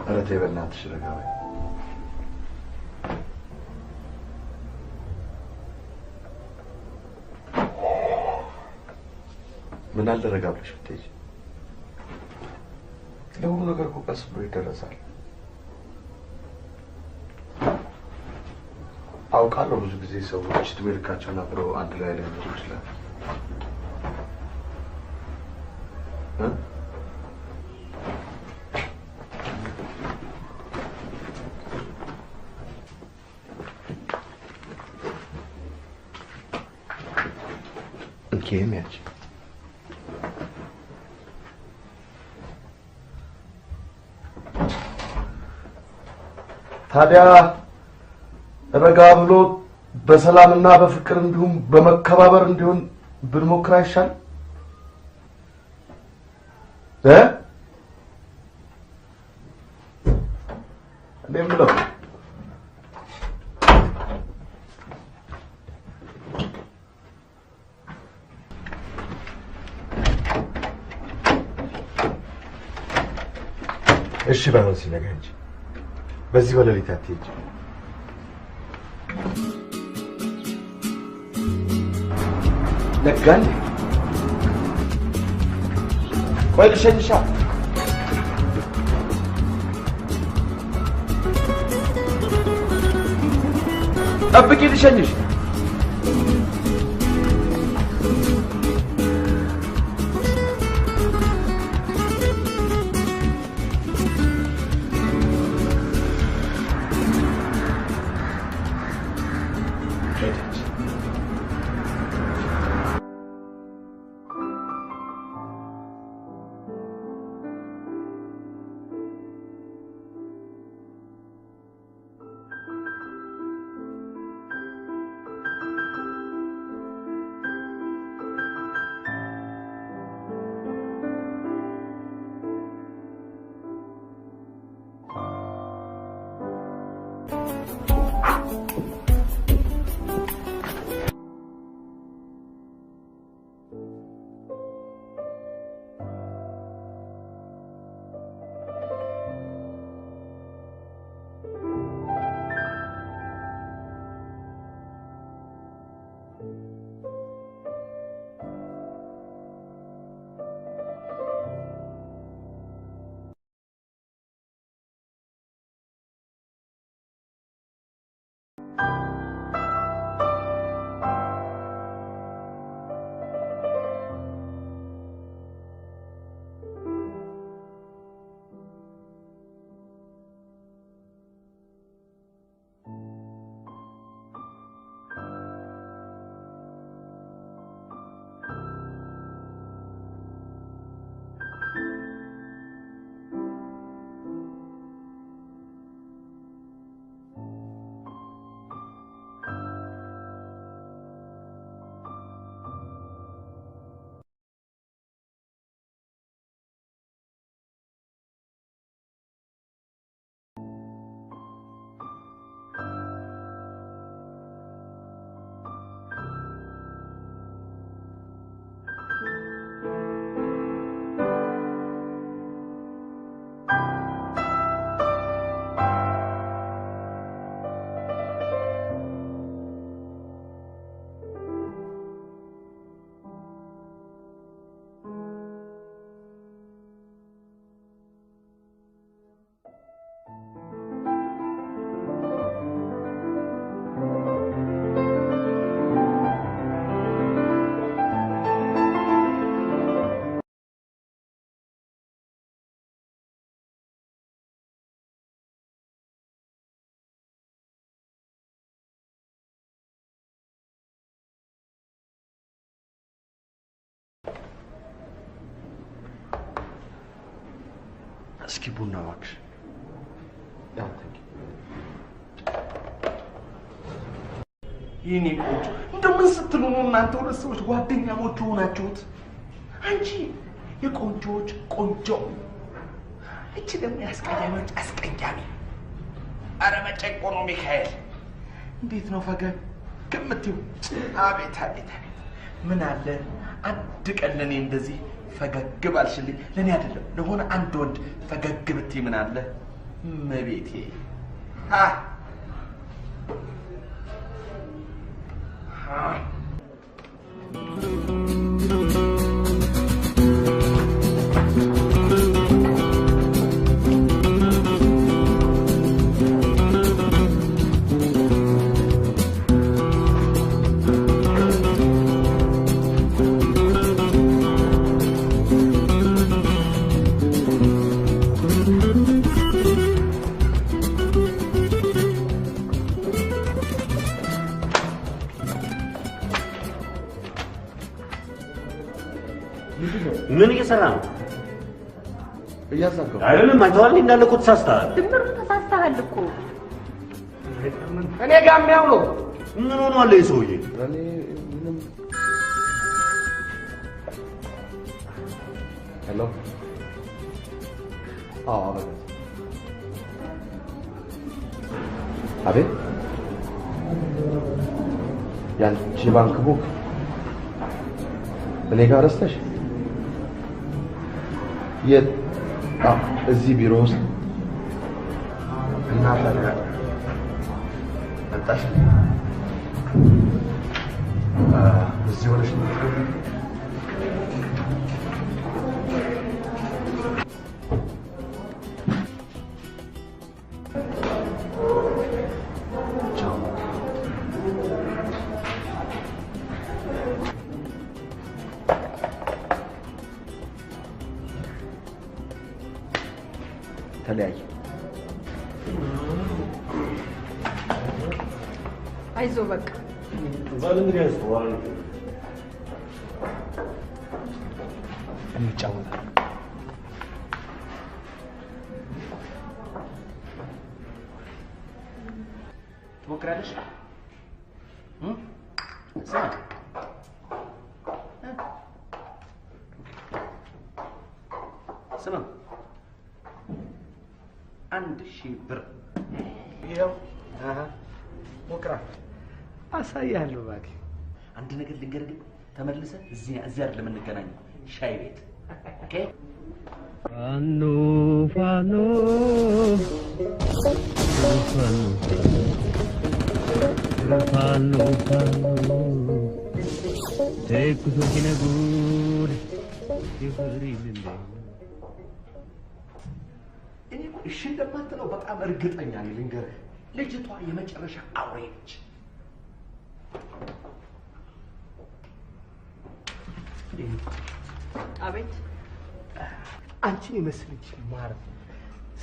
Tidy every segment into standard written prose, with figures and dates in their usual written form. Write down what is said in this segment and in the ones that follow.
أنا تبنات الشرقاوي من هل رقابلش بتيجي لو نقرقو بس بيدرسال አውቃለሁ ብዙ ጊዜ ሰዎች ትምህርታቸውን አብረው አንድ ላይ ሊኖሩ ይችላል እንኬሚያች ታዲያ ረጋ ብሎ በሰላምና በፍቅር እንዲሁም በመከባበር እንዲሆን ብንሞክር አይሻል እንደምለው እሺ ባለው ሲነገር እንጂ በዚህ ወለሊት አትሄጂ ነጋን ቆይ ልሸኝሻ ጠብቂ ልሸኝሽ እስኪ ቡና እባክሽ ያንተኝ ይኔ ቆንጆ እንደምን ስትሉ ነው እናንተ ሁለት ሰዎች ጓደኛሞች ሆናችሁት አንቺ የቆንጆች ቆንጆ እቺ ደግሞ ያስቀያሚዎች አስቀያሚ አረ መጨቆ ነው ሚካኤል እንዴት ነው ፈገግ ከምትዩ አቤት አቤት አቤት ምን አለ አንድ ቀን ለኔ እንደዚህ ፈገግ ባልሽልኝ ለኔ አይደለም ለሆነ አንድ ወንድ ፈገግ ብትይ ምን አለ መቤቴ ምን እየሰራ ነው? እያሳከው አይደለም አይተዋል እንዳለ እኮ ተሳስተሃል። ድምሩ ተሳስተሃል እኮ እኔ ጋር የሚያው ነው። ምን ሆኗል ይሄ ሰውዬ? እኔ ምንም ሄሎ አቤት ያንቺ ባንክ ቡክ እኔ ጋር ረስተሽ የት እዚህ ቢሮ ውስጥ እና ታዲያ መጣሽ እዚህ ሆነሽ ነው ተለያየ አይዞ በቃ ባለንግዲያስ ዋል እንጫወታለን ትሞክራለሽ ስማ 1000 ብር ይሄው ሞክራ አሳያለሁ እባክህ አንድ ነገር ልንገርህ ግን ተመልሰህ እዚህ አይደለም እንገናኘው ሻይ ቤት ኦኬ ፋኖ ፋኖ ፋኖ ፋኖ ተኩሶ ሲነጉድ ይፈሪልኝ እኔ እሺ እንደማትለው በጣም እርግጠኛ ነኝ ልንገርህ ልጅቷ የመጨረሻ አውሬ ነች አቤት አንቺን የመሰለች ማር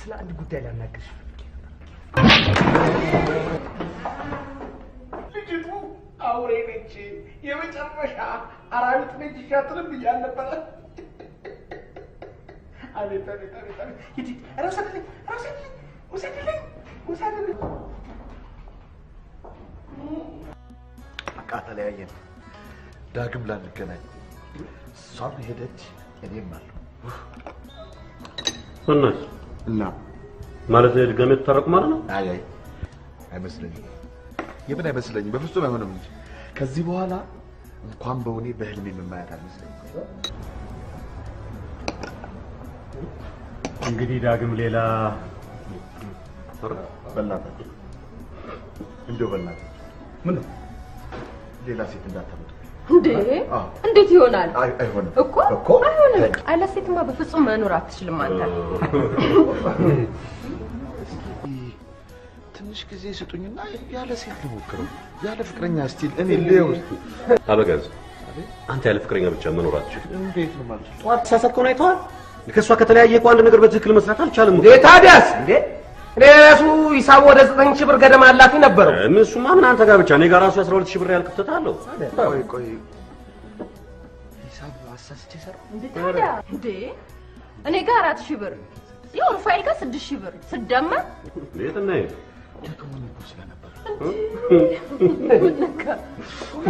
ስለ አንድ ጉዳይ ላናግርሽ ልጅቱ አውሬ ነች የመጨረሻ አራዊት ነች ሻጥርም እያልነበረ አቤት አቤት አቤት አቤት ሂጂ ረውሰድልኝ በቃ ተለያየን ዳግም ላንገናኝ እሷም ሄደች እኔም አለሁ እና ማለት ድጋሜ ተታረቁ ማለት ነው? አይ አይመስለኝም የምን አይመስለኝም በፍጹም አይሆንም እንጂ ከዚህ በኋላ እንኳን በእኔ በህልሜ የማያት አይመስለኝም እንግዲህ ዳግም ሌላ በእናትህ እንደው በእናትህ ምን ሌላ ሴት እንዳታመጡ እንዴ እንዴት ይሆናል አይሆንም እኮ አይሆንም አለ ሴትማ በፍጹም መኖር አትችልም አንተ ትንሽ ጊዜ ስጡኝና ያለ ሴት ልሞክረው ያለ ፍቅረኛ ስቲል እኔ ልየው አበጋዝ አንተ ያለ ፍቅረኛ ብቻ መኖር አትችልም እንዴት ነው ማለት ጧት ተሳሳትከው ነው አይተዋል ከሷ ከተለያየ እኮ አንድ ነገር በትክክል መስራት አልቻለም እንዴ ታዲያስ እንዴ እኔ ራሱ ሂሳብ ወደ 9000 ብር ገደማ አላፊ ነበረው እሱማ ምን አንተ ጋር ብቻ እኔ ጋር ራሱ 12000 ብር ያልከተታለሁ ቆይ ሂሳብ አሳስቼ ሰራው እንዴ ታዲያ እንዴ እኔ ጋር 4000 ብር ያው ሩፋኤል ጋር 6000 ብር ስደመር ለየትና ደከሞኝ እኮ ስለነበር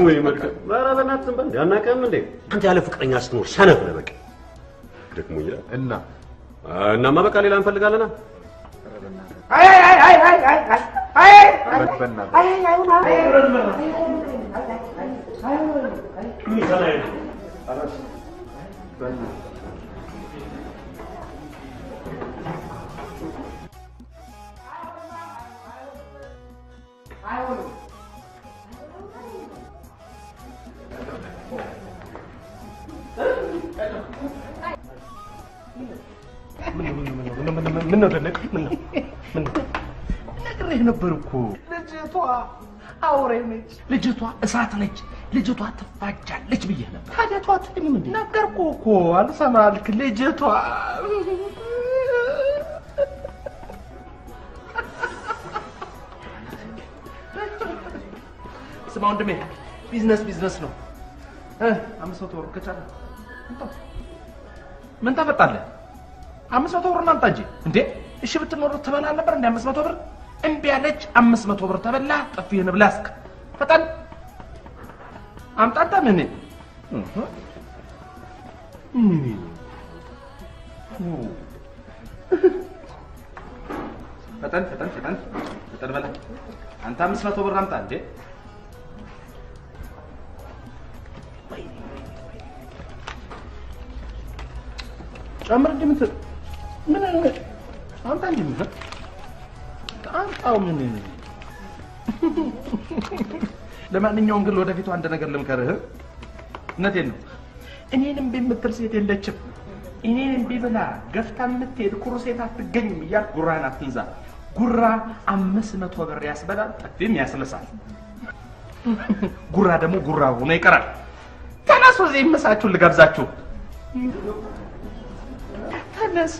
ወይ መልካም ኧረ በእናትህ ዝም በል ያናቀም እንዴ አንተ ያለ ፍቅረኛ ስትኖር ሰነፍ ነህ በቃ ደክሞኛል እናማ በቃ ሌላ እንፈልጋለና አይ ምን ነው ደነቅ ምን ነው ነግሬህ ነበር እኮ ልጅቷ አውሬ ነች ልጅቷ እሳት ነች ልጅቷ ትፋጃለች ብዬ ነበር ታዲያ ተዋትልኝ እንዴ ነገርኩህ እኮ አልሰማ አልክ ልጅቷ ስማ ወንድሜ ቢዝነስ ነው 500 ብር ከቻለ ምን ታፈጣለህ 500 ብር እናምጣ እንጂ እንዴ እሺ ብትኖር ትበላ ነበር እንዴ 500 ብር እምቢ አለች 500 ብር ተበላ ጥፊህን ብላስክ ፈጣን አምጣጣ ምን ፈጣን በላ አንተ 500 ብር አምጣ እንዴ ጨምር እንዴ ምን አንተ እንዴ ምን አንተው ምን ለማንኛውም ግን ወደፊቱ አንድ ነገር ልምከርህ እውነቴን ነው እኔንም ቢምትል ሴት የለችም እኔንም ቢብላ ገፍታ የምትሄድ ኩሩ ሴት አትገኝም እያልክ ጉራህን አትንዛ ጉራ 500 ብር ያስበላል ጥፊም ያስለሳል ጉራ ደግሞ ጉራ ሆኖ ይቀራል ተነሱ እዚህ ምሳችሁን ልጋብዛችሁ ተነስ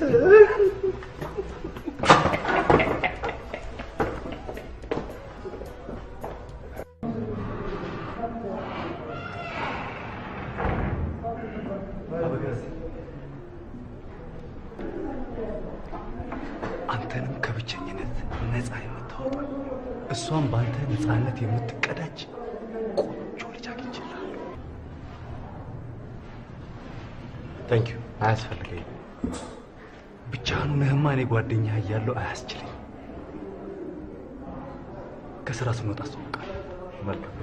አንተንም ከብቸኝነት ነፃ የምታወጣ እሷም ባንተ ነፃነት የምትቀዳጅ ቆንጆ ልጅ አግኝቼልሃለሁ። ታንኪዩ። አያስፈልገኝም። ብቻህን ሆነህማ እኔ ጓደኛህ እያለሁ አያስችለኝም። ከስራ ስንወጣ አስተዋውቃለሁ። መልካም።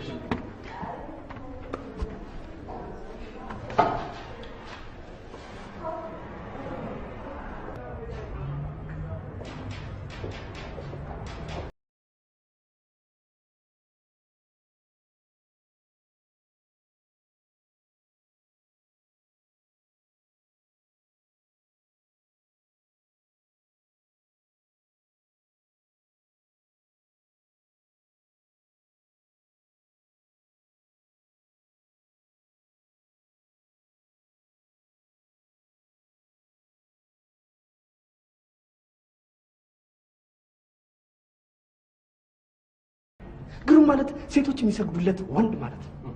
ግሩም ማለት ሴቶች የሚሰግዱለት ወንድ ማለት ነው።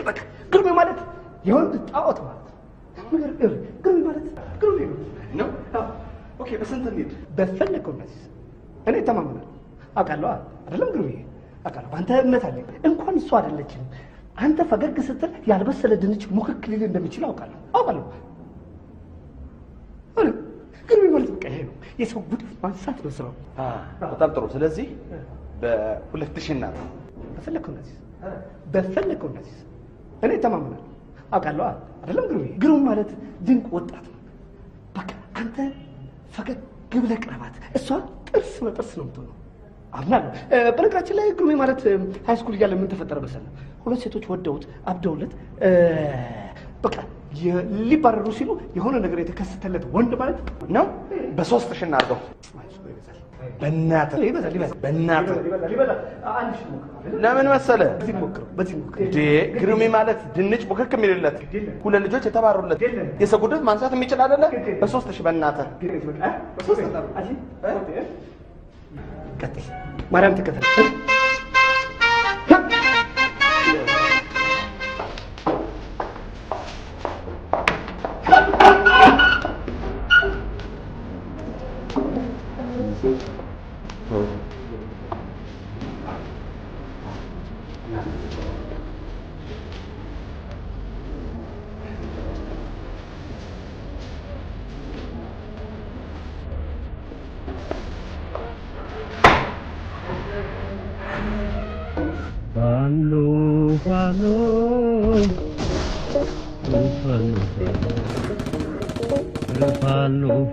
በቃ ግሩም ማለት የወንድ ጣዖት ማለት ነው። ግሩም ማለት ግሩም ነው። ኦኬ በስንት እንሂድ? በፈለከው ነዚህ እኔ ተማምናለሁ። አውቃለሁ አይደለም ግሩም አውቃለሁ። በአንተ እምነት አለኝ። እንኳን እሱ አይደለችም አንተ ፈገግ ስትል ያልበሰለ ድንች ሙክክ ሊል እንደሚችል አውቃለሁ። ግሩም ማለት በቃ ይሄ ነው። የሰው ጉድፍ ማንሳት ነው ስራው። በጣም ጥሩ። ስለዚህ በ2000 እና በፈለከው ነዚህ እኔ ተማምናለሁ። አውቃለሁ አይደለም ግሩም ማለት ድንቅ ወጣት ነው። በቃ አንተ ፈገግ ብለህ ቅረባት፣ እሷ ጥርስ በጥርስ ነው የምትሆነው። አምናለሁ። በነገራችን ላይ ግሩም ማለት ሃይስኩል እያለ ምን ተፈጠረ መሰለህ? ሁለት ሴቶች ወደውት አብደውለት በቃ ሊባረሩ ሲሉ የሆነ ነገር የተከሰተለት ወንድ ማለት ነው። በ3000 እናድርገው። በእናትህ ለምን መሰለህ? በዚህ ሞክር እንዴ ግሩሜ ማለት ድንች ቡክክ የሚልለት ሁለት ልጆች የተባሩለት የሰው ጉድፍ ማንሳት የሚችል አይደለ? በ3000 በእናትህ ቀጥል። ማርያም ተከተል። fallo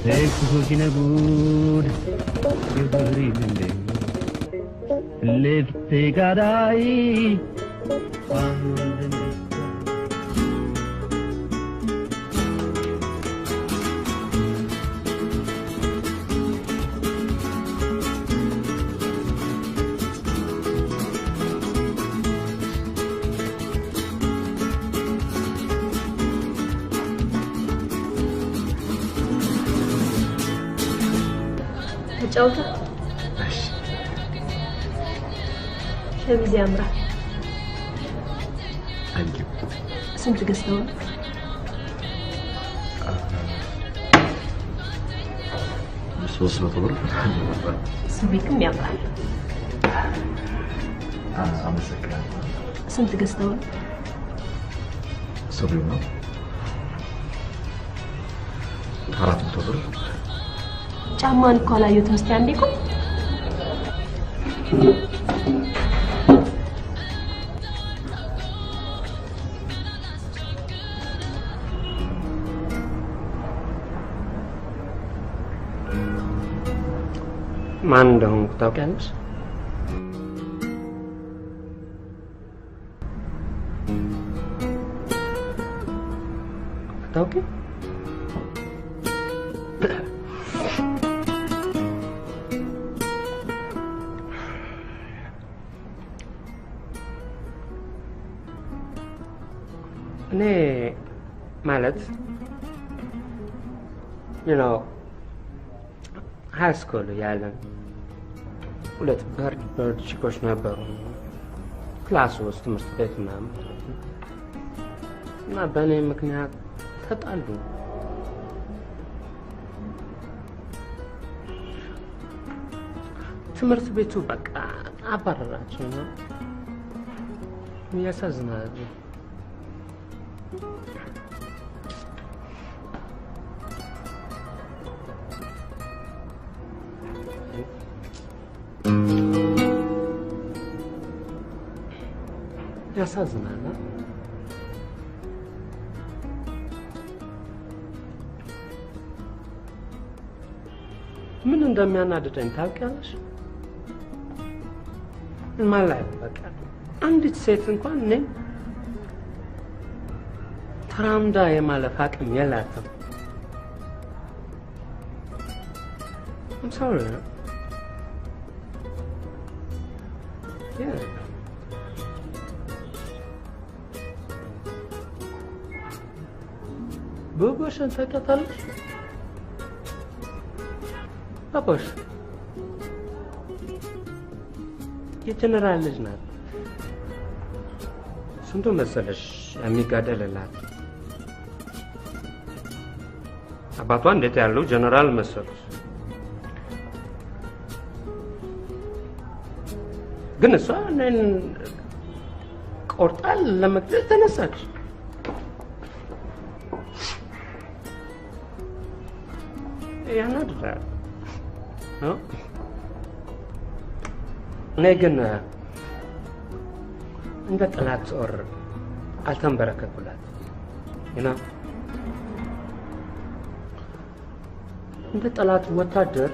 ecco così ne bud che vorrei lefte gadai ጫውታ ሸሚዝ ያምራል። አንቺ ስንት ገዝተው? 300 ብር። ስቢክም ያምራል። አመሰግናለሁ። ስንት ገዝተው? ሱሪው ነው 400 ብር። ጫማን እኮ አላየሁትም። እስቲ አንዴ እኮ ማን እንደሆንኩ ታውቂያለሽ? ታውቂ? እኔ ማለት high school ያለን ሁለት በርድ ቺኮች ነበሩ ክላስ ውስጥ ትምህርት ቤት ምናምን እና በእኔ ምክንያት ተጣሉ። ትምህርት ቤቱ በቃ አባረራቸው ነው። ያሳዝናል። ያሳዝናል። ምን እንደሚያናድደኝ ታውቂያለሽ? ማለት በቃ አንዲት ሴት እንኳን እኔን ተራምዳ የማለፍ አቅም የላትም። I'm sorry. Yeah. Baboshan ታውቂያታለሽ? ባቦሽ የጀነራል ልጅ ናት። ስንቱ መሰለሽ የሚጋደልላት። አባቷ እንዴት ያለው ጀነራል መሰሉሽ? ግን እሷ እኔን ቆርጣ ለመግደል ተነሳች። ያናድዳል። እኔ ግን እንደ ጠላት ጦር አልተንበረከኩላት። እንደ ጠላት ወታደር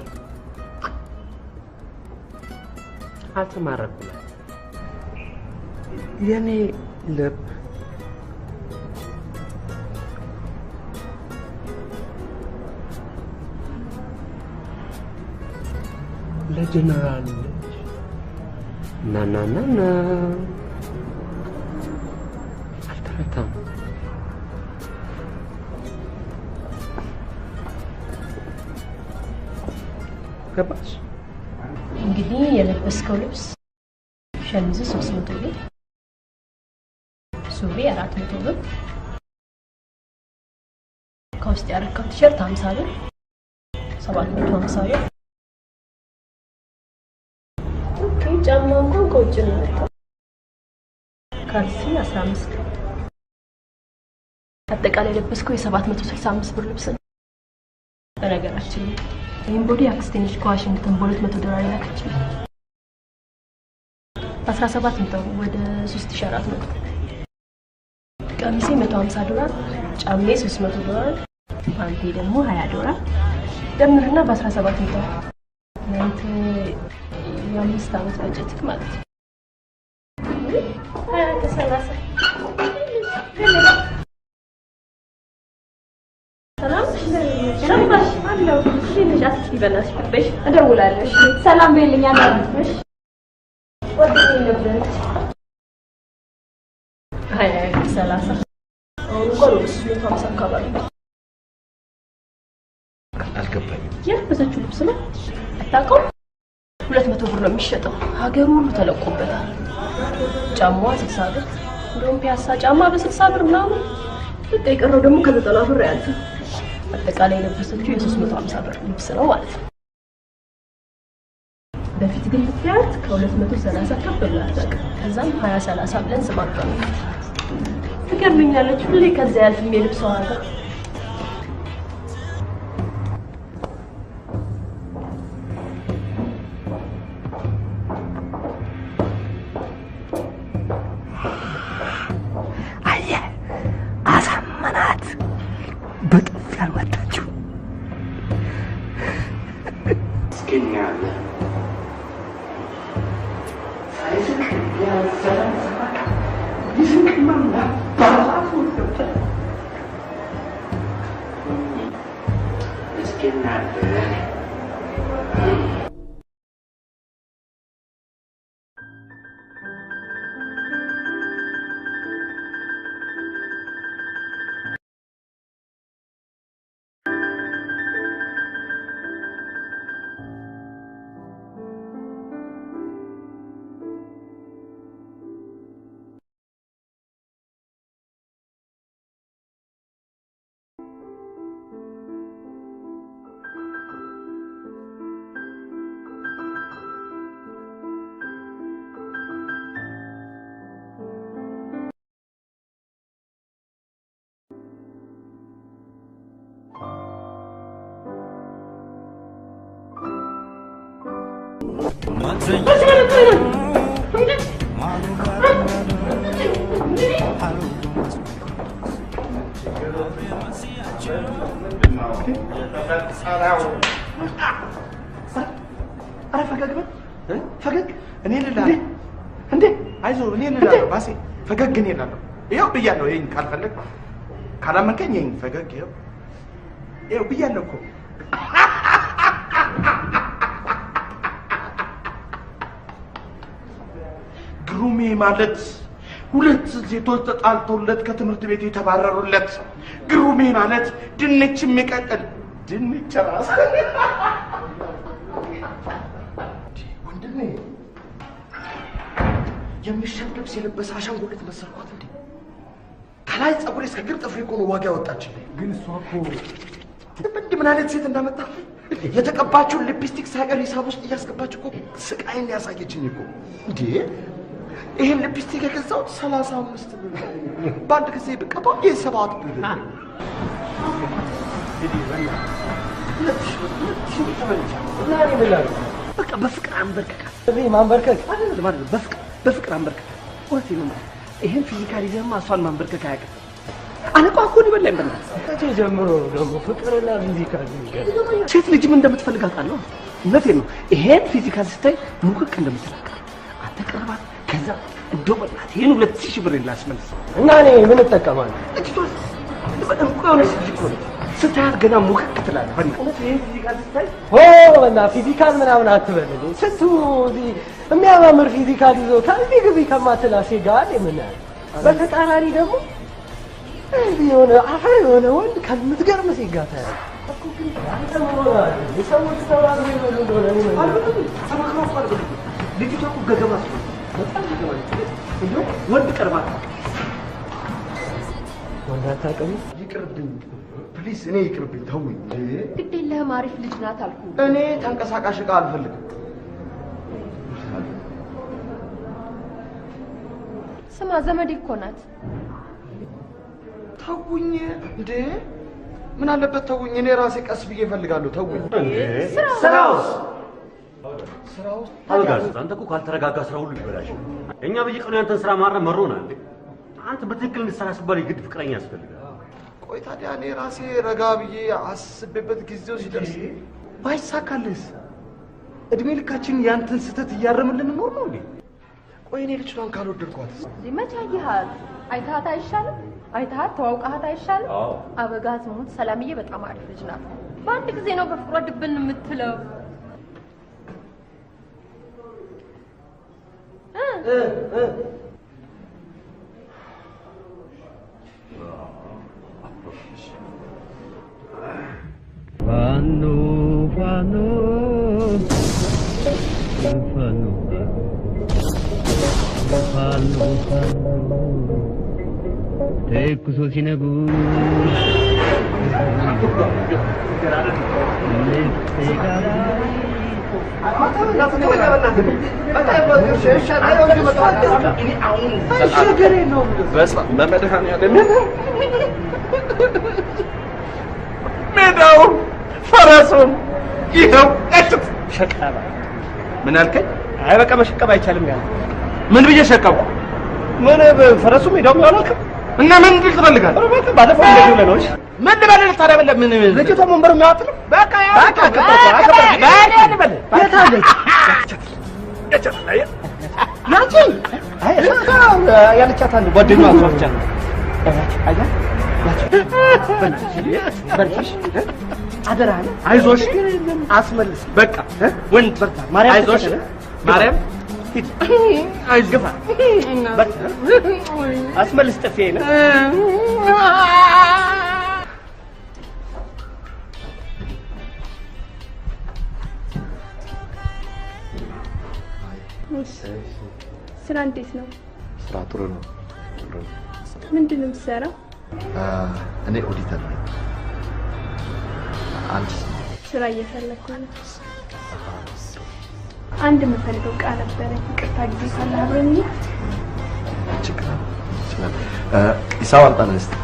አልተማረኩላት። የኔ ልብ ለጀነራል ና አልተረታም። ገባሽ? እንግዲህ የለበስከው ልብስ ሸሚዝ 300 ብር፣ ሱሪ 400 ብር፣ ከውስጥ ያረከው ቲሸርት 50 ብር፣ 750 ብር። ጫማ እንኳን ከውጭ ነው የመጣው። ካልሲ 15 ብር። አጠቃላይ የለበስከው የ765 ብር ልብስ ነው። በነገራችን ይህን ቦዲ አክስቴንሽ ከዋሽንግተን $200 ላከችልኝ። 17 ነው ወደ 3400። ቀሚሴ $150 ጫማዬ $300 ፓንቴ ደግሞ $20 ደምርና በ17 ይታል እናንተ የ5 ዓመት በጀትክ ማለት ነው ሰላሳ ሰላም አለው ትንሽ አትስቲ በእናትሽ ብትበሽ እደውላለሁ ሰላም በይልኝ አናግርሽ ወጥቼ ነበር አይ 30 አሁን ቆሮስ ነው አካባቢ አልገባኝም የለበሰችው ልብስ ነው አታውቀው 200 ብር ነው የሚሸጠው ሀገሩ ሁሉ ተለቆበታል ጫማዋ 60 ብር እንደውም ፒያሳ ጫማ በ60 ብር ምናምን በቃ የቀረው ደግሞ ከ90 ብር ያልፍ አጠቃላይ የለበሰችው የ350 ብር ልብስ ነው ማለት ነው በፊት ግን ብትያት ከ230 ከፍ ብላ ታውቅ ከዛም 20 30 ብለን ስማርቷል ትገርመኛለች ሁሌ ከዛ ያልፍም የልብስ ዋጋ አረ ፈገግ በል ፈገግ እኔ ልላለ እንዴ አይዞህ እኔ ልላለ ባሴ ፈገግ እኔ ልላለ ይኸው ብያለሁ ይሄን ካልፈለግ ካላመንከኝ ይሄን ፈገግ ይኸው ብያለሁ እኮ ግሩሜ ማለት ሁለት ሴቶች ተጣልተውለት ከትምህርት ቤት የተባረሩለት ግሩሜ ማለት ድንች የሚቀቅል ድንች ራስ ወንድሜ የሚሸጥ ልብስ የለበሰ አሻንጉሊት መሰልኳት እንዴ ከላይ ፀጉሬ እስከ ግር ጥፍሬ እኮ ነው ዋጋ ያወጣችልኝ ግን እሷ እኮ ምን አይነት ሴት እንዳመጣ የተቀባችውን ሊፕስቲክ ሳይቀር ሂሳብ ውስጥ እያስገባች እኮ ስቃይን ያሳየችኝ እኮ እንዴ ይሄን ሊፕስቲክ የገዛሁት 35 ብር በአንድ ጊዜ ብቀባው የ7 ብር በቃ በፍቅር አንበርከካት ማንበርከክ በፍቅር አንበርከካት እውነቴን ነው ይሄን ፊዚካሊ ዘማ እሷን ማንበርከክ አያውቅም አለቋ እኮ ሊበላኝ በእናትህ ከቼ ጀምሮ ደግሞ ፍቅርና ፊዚካል ሴት ልጅም እንደምትፈልግ አውቃለሁ እውነቴን ነው ይሄን ፊዚካል ስታይ ሙቅቅ እንደምትላቀ አንተ ቀርባት ከዛ እንደው በእናትህ ይሄን 2000 ብር ላስመልስ እና እኔ ምን እጠቀማለሁ እጅቶስ እንኳን እኮ ስታያት ገና ሙቅቅ ትላለህ በእናትህ ይሄን ፊዚካል ስታይ እና ፊዚካል ምናምን አትበል ስንቱ የሚያማምር ፊዚካል ይዞ ከዚህ ግቢ ከማትላሴ ጋር የምናል በተቃራኒ ደግሞ የሆነ አፈር የሆነ ወንድ ከምትገርም ሴት ጋር ታያለህ እኮ ግን አንተ ሞራል የሰዎች ተባለ ነው እንደሆነ ነው አልበለም ሰማክራው አልበለም ልጅቷ እኮ ገገማ ነው በጣም ገገማ እንደው ወንድ ቀርባት ወንድ አታውቅም ይቅርብኝ ፕሊዝ እኔ ይቅርብኝ ተውኝ ግድ የለህም አሪፍ ልጅ ናት አልኩ እኔ ተንቀሳቃሽ ዕቃ አልፈልግም ስማ ዘመዴ እኮ ናት ተውኝ እንዴ ምን አለበት ተውኝ እኔ ራሴ ቀስ ብዬ እፈልጋለሁ ተውኝ ስራውስ ስራው አልጋዝ አንተ እኮ ካልተረጋጋ ስራ ሁሉ ይበላሽ። እኛ በየቀኑ ያንተን ስራ ማረም መሮናል። አንተ በትክክል እንድትሰራ ሲባል የግድ ፍቅረኛ ያስፈልጋል። ቆይ ታዲያ እኔ ራሴ ረጋ ብዬ አስቤበት ጊዜው ሲደርስ ባይሳካልስ? እድሜ ልካችን ያንተን ስህተት እያረምን ልንኖር ነው እንዴ? ቆይ እኔ ልጅቷን ካልወደድኳት መቼ አየሃት? አይተሃት አይሻልም? አይተሃት ተዋውቀሃት አይሻልም? አበጋዝ ሞት ሰላምዬ በጣም አሪፍ ልጅ ናት። በአንድ ጊዜ ነው በፍቅሯ ድብን የምትለው። Fano, fano, fano, fano, fano, teku so sinagu, ሜዳው ፈረሱም ይኸው እሽት ሸቀባ ምን አልከኝ? አይ በቃ መሸቀብ አይቻልም ያለ ምን ብዬ ሸቀብኩ? ምን ፈረሱ ሜዳው ያላልከም እና ምን እንድል ትፈልጋለህ? በቃ ባለፈው እንደዚህ ብለህ ነው። ምን ልበልህ ታዲያ? ምን ልጅቷ መንበሩ የሚያወጥል በቃ ያው ያለቻት አንድ ጓደኛዋ ብቻ ነው። አያ በርቺሽ፣ አደራህን አይዞሽ፣ አስመልስ። በቃ ወንድ በርታ፣ ማርያም አይዞሽ፣ ማርያም ሂድ፣ አይዞህ፣ ግፋ፣ በርታ፣ አስመልስ። ጥፌ ነው ስራ እንዴት ነው? ስራ ጥሩ ነው። ምንድን ነው የምትሰራው? እኔ ኦዲተር ነኝ። አንቺ? ስራ እየፈለኩ ነው። አንድ የምፈልገው ዕቃ ነበረኝ። ይቅርታ ጊዜ ካለ አብረን ችግር ይችላል። ሂሳብ አምጣልኝ እስኪ።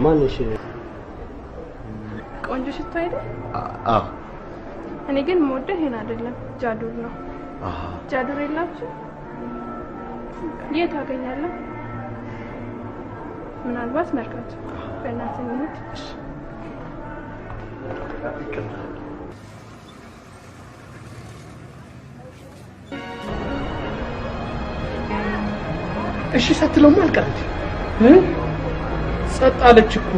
ማንሽ? ቆንጆ ሽቶ አይደል? አዎ። እኔ ግን የምወደው ይሄን አይደለም፣ ጃዱር ነው። ጃዱር የላችሁ? የት አገኛለሁ? ምናልባት መርካቶ። በእናትህ እንሂድ። እሺ ሳትለውም አልቀረች። ጸጥ አለች እኮ።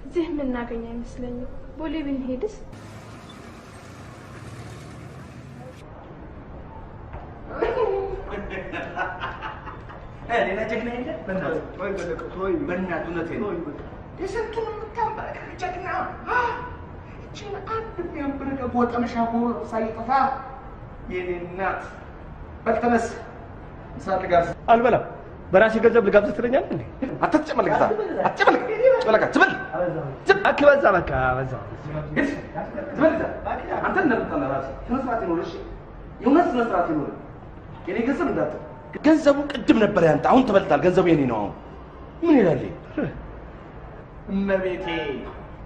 እዚህ የምናገኝ አይመስለኝም። ቦሌ ብንሄድስ? ሌላ ጀግና የለ? በእናትህ እውነቴን ነው። የስንቱን የምታንበረከክ ጀግና! እችን አንድ የሚያንበረከክ ወጠምሻ ሳይጠፋ የኔ እናት። በል ተነስ፣ ምሳ ልጋብዝ። አልበላም። በራሴ ገንዘብ ልጋብዝ ትለኛለህ እንዴ? አትጨመልቅ፣ አትጨመልቅ፣ ጨመለካ ትበል። በዛ በቃ በዛ። አንተ እንደምታና ራስህ ስነ ስርዓት ይኖር። እሺ፣ የእውነት ስነ ስርዓት ይኖር። የኔ ገንዘብ እንዳትል። ገንዘቡ ቅድም ነበር ያንተ፣ አሁን ተበልቷል። ገንዘቡ የኔ ነው። አሁን ምን ይላል? እመቤቴ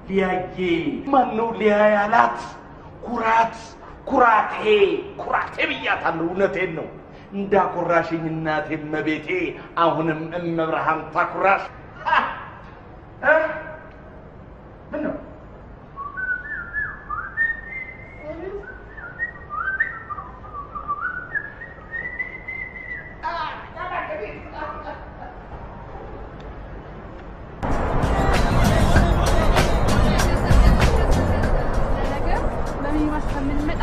ሊያዬ ማነው ሊያ ያላት? ኩራቴ ብያታለሁ። እውነቴን ነው። እንዳኮራሽኝ እናቴ እመቤቴ፣ አሁንም እመብርሃን ታኩራሽ። ምን ነው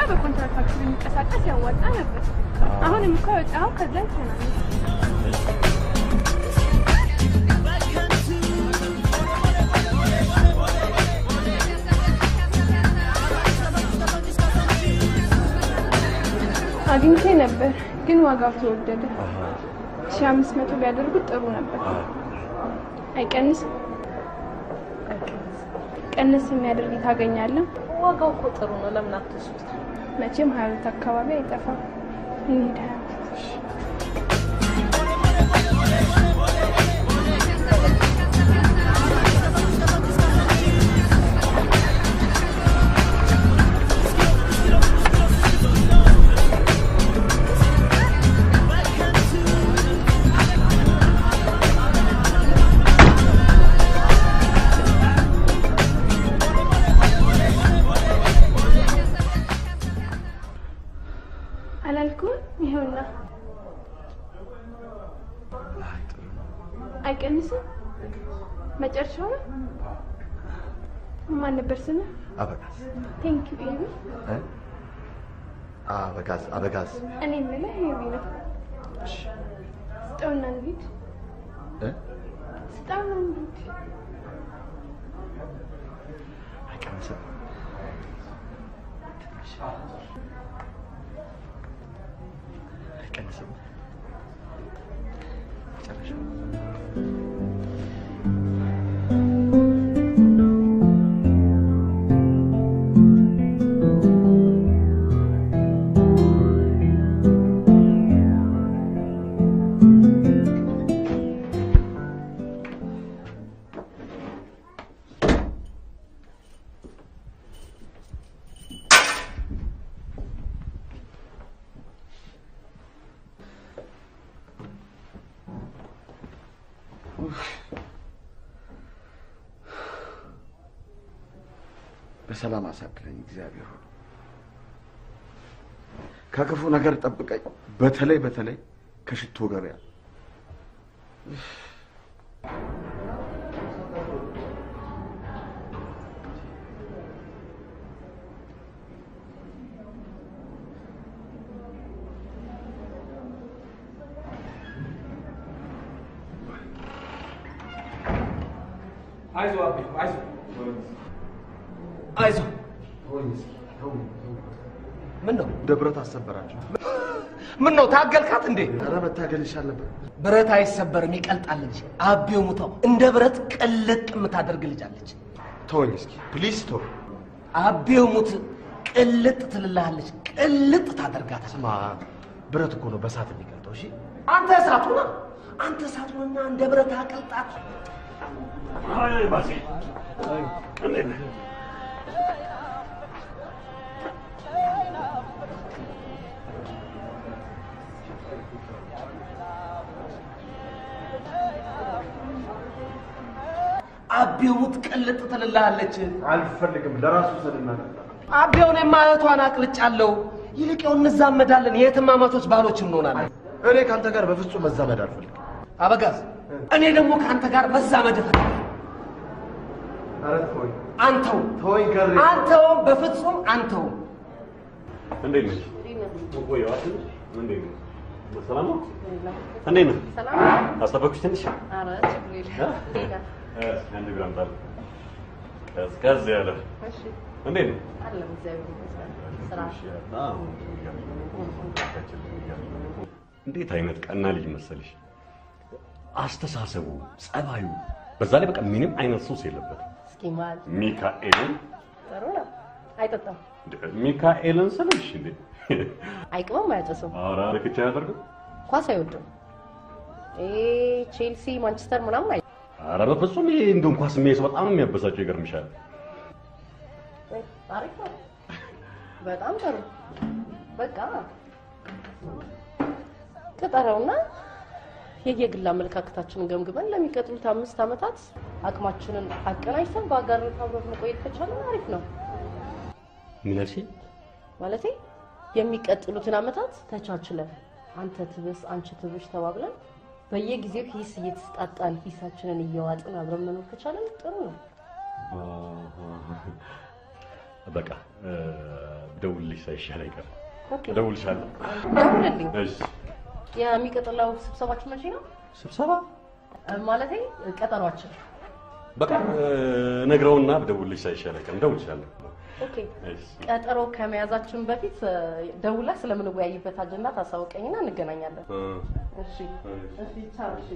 በኮንትራክታችን የሚንቀሳቀስ ያዋጣ ነበር። አሁንም እኮ የወጣው ከዛ ይተናል። አግኝቼ ነበር ግን ዋጋው ተወደደ። 1500 ቢያደርጉት ጥሩ ነበር። አይቀንስም? ቀንስ የሚያደርግ ታገኛለህ። ዋጋው እኮ ጥሩ ነው። ለምን አትወስዱት? መቼም 22 አካባቢ አይጠፋም። እንሂድ። አይቀንስም? መጨረሻው ማን ነበር ስምህ? አበጋዝ። ቴንክ ዩ ቤቢ። አበጋዝ። እኔ የምልህ ቤቢ ነው። ስጠውና እንሂድ። ስጠውና እንሂድ። አይቀንስም? አይቀንስም? መጨረሻው በሰላም አሳድረኝ እግዚአብሔር ሆይ። ከክፉ ነገር ጠብቀኝ። በተለይ ከሽቶ ገበያ። አይዞህ አቤ፣ አይዞህ። ምን ነው ደብረት አሰበራችሁ? ምን ነው ታገልካት እንዴ? ኧረ መታገል ይሻል ነበር። ብረት አይሰበርም ይቀልጣል እንጂ። አቤው ሙተው እንደ ብረት ቅልጥ የምታደርግ ልጅ አለች። ተወኝ እስኪ ፕሊዝ ተው። አቤው ሙት ቅልጥ ትልልሃለች፣ ቅልጥ ታደርጋታለች። ስማ ብረት እኮ ነው በሳት የሚቀልጠው። እሺ አንተ እሳቱና እንደ ብረት አቅልጣት። አይ ባሴ እንዴት ነህ? አቤው ሙት ቅልጥ ትልልሃለች። አልፈልግም። ለራሱ ሰልና አቤውን የማየቷን አቅልጫለሁ። ይልቄው እንዛመዳለን፣ የእህትማማቾች ባሎች እንሆናለን። እኔ ካንተ ጋር በፍጹም መዛመድ አልፈልግም። አበጋዝ፣ እኔ ደግሞ ካንተ ጋር መዛመድ እፈልጋለሁ። ኧረ ተወኝ። አንተው ተወኝ ገሬ። አንተው በፍጹም አንተው። እንዴት ነሽ? ወይ አትል እንዴት ነሽ? ሰላም ነው? እንዴት ነህ? ሰላም። አስጠበቅኩሽ ትንሽ? ኧረ ችግር የለም። አንድ ግራም ጣል። ቀዝቀዝ ያለ። እሺ። እንዴት ነው? አለም እግዚአብሔር ይመስገን። ስራ እንዴት አይነት ቀና ልጅ መሰለሽ! አስተሳሰቡ፣ ጸባዩ፣ በዛ ላይ በቃ ምንም አይነት ሱስ የለበትም። እስኪ ማል ሚካኤልን ጥሩ ነው። አይጠጣም። ሚካኤልን ስልሽ እንዴ አይቅምም፣ አያጨስም። ኧረ ልክቻ ያደርገው ኳስ አይወድም። ቼልሲ፣ ማንቸስተር ምናምን አይ ኧረ በፍጹም ይሄ እንደውም ኳስ የሚያይሰው በጣም ነው የሚያበሳጨው። ይገርምሻል። አሪፍ ነው። በጣም ጥሩ። በቃ ቅጠረውና የየግል አመለካከታችንን ገምግመን ለሚቀጥሉት 5 ዓመታት አቅማችንን አቀናጅተን በአጋርነት አብረን መቆየት ከቻለን አሪፍ ነው። ምን አልሽኝ? ማለቴ የሚቀጥሉትን ዓመታት ተቻችለን አንተ ትብስ አንቺ ትብሽ ተባብለን በየጊዜው ሂስ እየተስጣጣን ሂሳችንን እየዋጥን አብረን መኖር ከቻለን ጥሩ ነው። በቃ ደውልልሽ ሳይሻል አይቀርም። እደውልልሻለሁ። ደውልልኝ። እሺ። የሚቀጥለው ስብሰባችን መቼ ነው? ስብሰባ ማለቴ ቀጠሯችን በቃ ነግረውና ብደውልልሽ ሳይሻለቀም ደውልሻለሁ። ኦኬ ቀጠሮ ከመያዛችን በፊት ደውላ ስለምንወያይበት አጀንዳ ታሳውቀኝና እንገናኛለን። እሺ እሺ ቻው። እሺ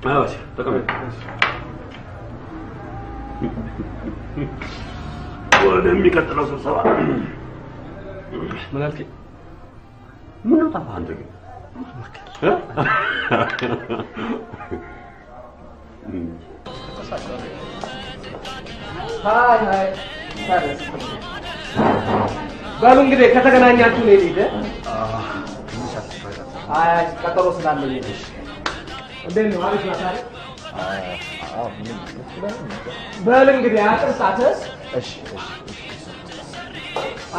አዋሽ ተቀበል። ወደሚቀጥለው ስብሰባ ምን አልከኝ? ምን ነው ታፋ አንተ ግን ሃይ ባሉ እንግዲህ ከተገናኛችሁ ነው ልሂድ። አይ ቀጠሮ ስላለኝ ነው። እንዴት ነው አሪፍ ነው ታዲያ? በል እንግዲህ አጥንታተስ። እሺ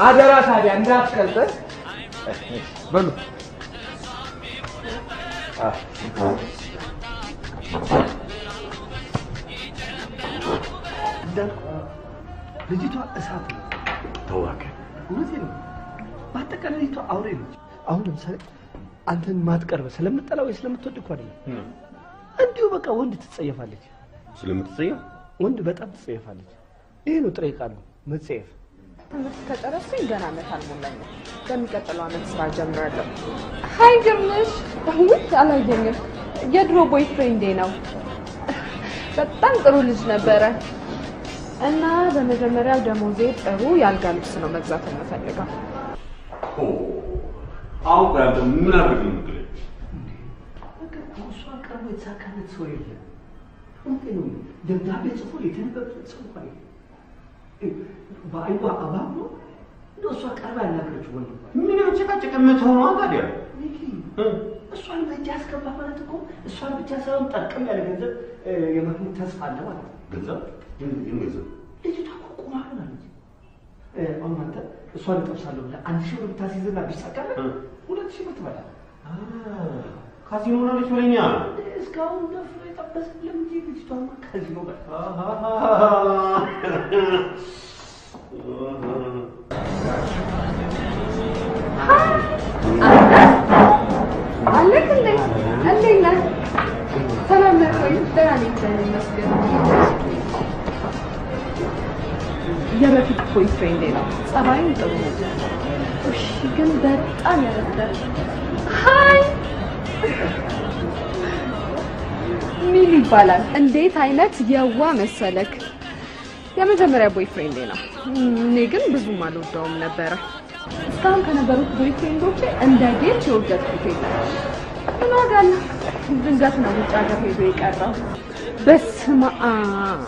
አደራ ታዲያ እንዳትቀልጠስ። በሉ ልጅቷ እሳት ነው። ተዋከ እውነቴን ነው። በአጠቃላይ ልጅቷ አውሬ ነች። አሁን ለምሳሌ አንተን ማትቀርበ ስለምጠላ ወይ ስለምትወድ እኮ አይደለም። እንዲሁ በቃ ወንድ ትጸየፋለች። ስለምትጸየፍ ወንድ በጣም ትጸየፋለች። ይሄ ነው ጥሬ ቃሉ መጸየፍ። ትምህርት ከጨረስኩኝ ገና ዓመት አልሞላኝም። በሚቀጥለው ዓመት ስራ ጀምራለሁ። ሃይ ግርምሽ፣ ውይ አላየኝም። የድሮ ቦይፍሬንዴ ነው። በጣም ጥሩ ልጅ ነበረ እና በመጀመሪያው ደሞዜ ጥሩ ያልጋ ልብስ ነው መግዛት የምፈልገው። አሁን ጋር ምን አድርግ ነው የምትለኝ? በቃ እሷን ቀርቦ የተሳካለት ሰው የለም። እንዴት ነው ደብዳቤ ጽፎ የተነበበ ሰው እንኳን የለም። በአይኗ አባብ ነው እንደው እሷ ቀርባ ያናገረችው ወንድ ምን ያጨቃጨቀ የምትሆነው ታዲያ? እሷን በእጅ ያስገባ ማለት እኮ እሷን ብቻ ሳይሆን ጠርቅም ያለ ገንዘብ የማግኘት ተስፋ አለ ማለት ነው። ገንዘብ ገንዘብ ልጅቷ እኮ ቁማር ሆናለች። አሁን አንተ እሷን እጠብሳለሁ ብለህ 1000 ብር ብታስይዝና ቢሳካልህ 2000 ብር ትበላለህ። ካዚኖ ሆናለች በለኛ። እስካሁን ደፍሮ የጠበስልን እንጂ ልጅቷማ ካዚኖ በል። አለክ እንዴ? እንዴት ነህ? ሰላም ነህ ወይ? ደህና ነኝ እግዚአብሔር ይመስገን። የበፊት ቦይፍሬንዴ ነው። ጸባዩም ጥሩ ነው። እሺ ግን በጣም ያረዳል። ሃይ ሚል ይባላል። እንዴት አይነት የዋ መሰለክ። የመጀመሪያ ቦይፍሬንዴ ነው። እኔ ግን ብዙም አልወደውም ነበረ። እስካሁን ከነበሩት ቦይፍሬንዶቼ እንደ ጌች የወደድኩት የለም። ምን ዋጋ አለው? ድንገት ነው ውጭ ሀገር ሄዶ የቀረው። በስመ አብ።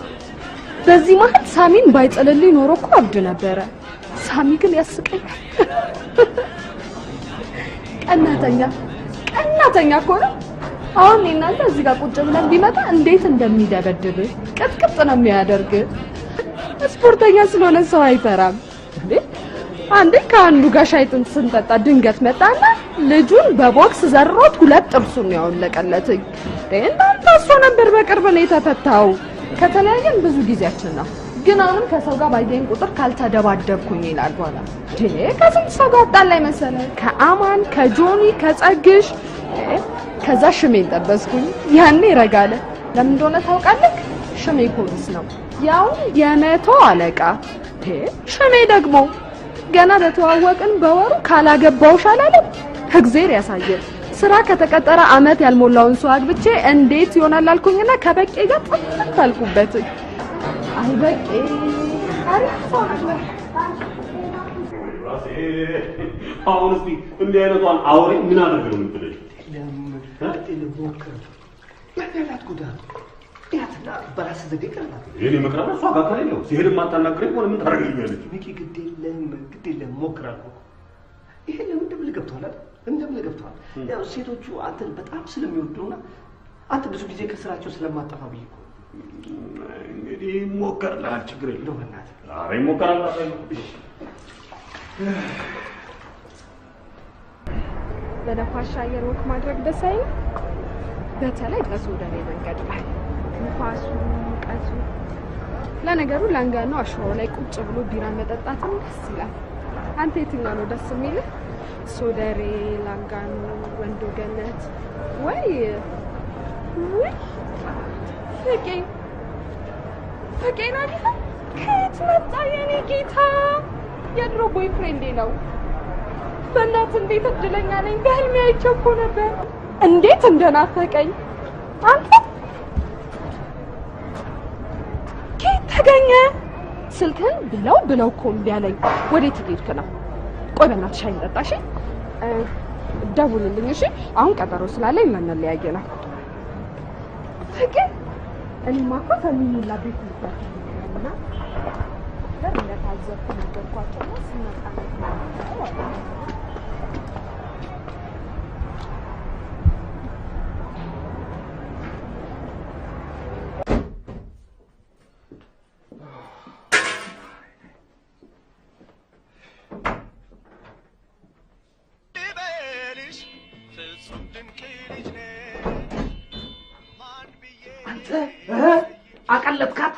በዚህ መሀል ሳሚን ባይጥልልኝ ኖሮ እኮ አብድ ነበረ። ሳሚ ግን ያስቀኛል። ቀናተኛ እኮ ነው። አሁን እናንተ እዚህ ጋር ቁጭ ብለን ቢመጣ እንዴት እንደሚደበድብ ቅጥቅጥ ነው የሚያደርግ። ስፖርተኛ ስለሆነ ሰው አይፈራም እንዴ። አንዴ ከአንዱ ጋር ሻይ ስንጠጣ ድንገት መጣና ልጁን በቦክስ ዘሮት 2 ጥርሱን ያወለቀለትኝ። እናንተ እሱ ነበር በቅርብ ነው የተፈታው። ከተለያየን ብዙ ጊዜያችን ነው። ግን አሁንም ከሰው ጋር ባየን ቁጥር ካልተደባደብኩኝ ይላል በኋላ። ከስንት ሰው ጋር ጣላይ መሰለ? ከአማን፣ ከጆኒ፣ ከጸግሽ ከዛ ሽሜን ጠበስኩኝ። ያኔ ረጋለ። ለምን እንደሆነ ታውቃለህ? ሽሜ ፖሊስ ነው፣ ያው የመቶ አለቃ። ሽሜ ደግሞ ገና በተዋወቅን በወሩ ካላገባውሽ አላለም። እግዚአብሔር ያሳየን። ስራ ከተቀጠረ አመት ያልሞላውን ሰው አግብቼ እንዴት ይሆናል አልኩኝና ከበቄ ጋር ጥፍት አልኩበት። አይ በቄ አሪፍ ሰው ነበር። አሁን እስቲ እንዲህ አይነቷን አውሬ ምን አደረገ ነው የምትለኝ? ይሄን መቅረብ እሷ ጋር ከሌለው ሲሄድ ማታናግረኝ ሆነ ምን ታደርግልኛለች? ሚኪ ግድ የለም ሞክራለሁ። ይሄ ለምን እንደምን ገብቷል አይደል? እንደምን ገብቷል። ያው ሴቶቹ አንተን በጣም ስለሚወዱና አንተ ብዙ ጊዜ ከስራቸው ስለማጠፋ ብዬ እኮ እንግዲህ ሞከርልሃል። ችግር የለውም በእናትህ። ኧረ ይሞከራል። በነፋሻ አየር ወክ ማድረግ ደስ አይልም? በተለይ በሱዳኔ መንገድ ላይ ንፋሱ፣ ሙቀቱ ለነገሩ ላንጋኖ አሸዋው ላይ ቁጭ ብሎ ቢራ መጠጣትም ደስ ይላል። አንተ የትኛው ነው ደስ የሚልህ? ሶደሬ፣ ላንጋኖ፣ ወንዶ ገነት ወይ ፍቄ ናዲታ? ከየት መጣ የኔ ጌታ? የድሮ ቦይፍሬንዴ ነው። በእናትህ እንዴት እድለኛ ነኝ! በህልሜ አይቼው እኮ ነበር። እንዴት እንደናፈቀኝ አንተ ከየት ተገኘ? ስልክህን ብለው እኮ እምቢ አለኝ። ወዴት ሄድክ ነው? ቆይ በእናትሽ ሻይ እንጠጣ እሺ? ደውልልኝ እሺ? አሁን ቀጠሮ ስላለኝ ልንለያይ ነው። ፍቅር እኔማ እኮ ሰሚኝላ ቤት ልትባልና እንደታዘብኩ ነገርኳቸውና ስመጣ አቀለጥካት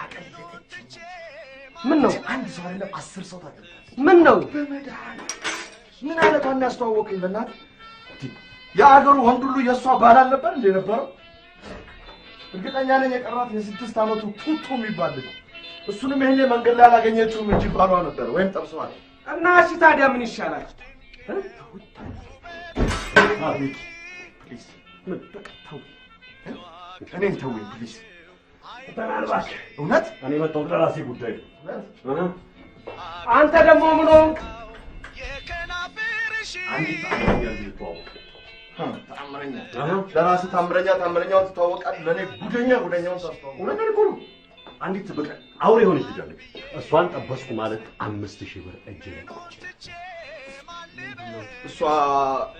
ምን ነው? አንድ ሰው አይደለም 10 ሰው ታደርጋለህ። ምን ነው? ምን አይነቷን ያስተዋወቀኝ በእናትህ። የአገሩ ወንድ ሁሉ የእሷ ባል አልነበር እንደ ነበረው? እርግጠኛ ነኝ የቀራት የ6 ዓመቱ ቱቱ የሚባል ልጅ። እሱንም ይሄኔ መንገድ ላይ አላገኘችውም እንጂ ባሏ ነበር ወይም ጠብሰዋል። እና እሺ ታዲያ ምን ይሻላል? አቤት ፕሊዝ፣ ምን ተቀጣው? እኔን ተውኝ ፕሊዝ። ተናልባሽ እውነት እኔ መጣሁ ለራሴ ጉዳይ ነው። አንተ ደግሞ ምን ሆንክ? አንዲት ታምረኛ ልትዋወቅ ታምረኛ ለራስህ ታምረኛውን ትተዋወቃለህ። ለእኔ ጉደኛውን ታስተዋወቅ። እውነቴን እኮ ነው። አንዲት በቃ አውሬ የሆነች ልጅ አለች። እሷን ጠበስኩ ማለት 5000 ብር እጄ ላይ ቁጭ። እሷ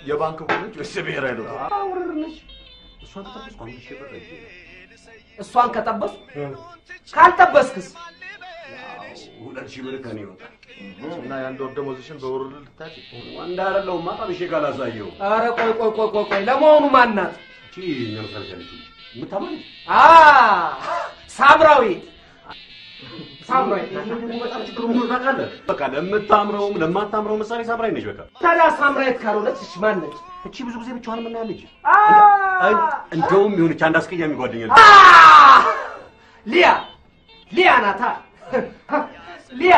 የባንክ ሆነች ወይስ ብሔራዊ ነው? አውርር ነች። እሷን ከጠበስኩ 5000 ብር እጄ ላይ። እሷን ከጠበስኩ ካልጠበስክስ 2000 ብር ከኔ ይወጣል። እና የአንድ ወር ደመወዝሽን በወር ልታጭ ወንድ አይደለሁማ ጠብሼ ካላሳየው። ኧረ ቆይ ለመሆኑ ማን ናት? እቺ እኛ መስራት ያለች የምታማኝ ሳምራዊት በጣም ችግሩ ምን ታውቃለህ? በቃ ለምታምረውም ለማታምረው ምሳሌ ሳምራዊት ነች። በቃ ታዲያ ሳምራዊት ካልሆነች እሺ ማን ነች? እቺ ብዙ ጊዜ ብቻዋን የምናያት ልጅ እንደውም የሆነች አንድ አስቀያሚ ጓደኛ ልጅ ሊያ ናታ። ሊያ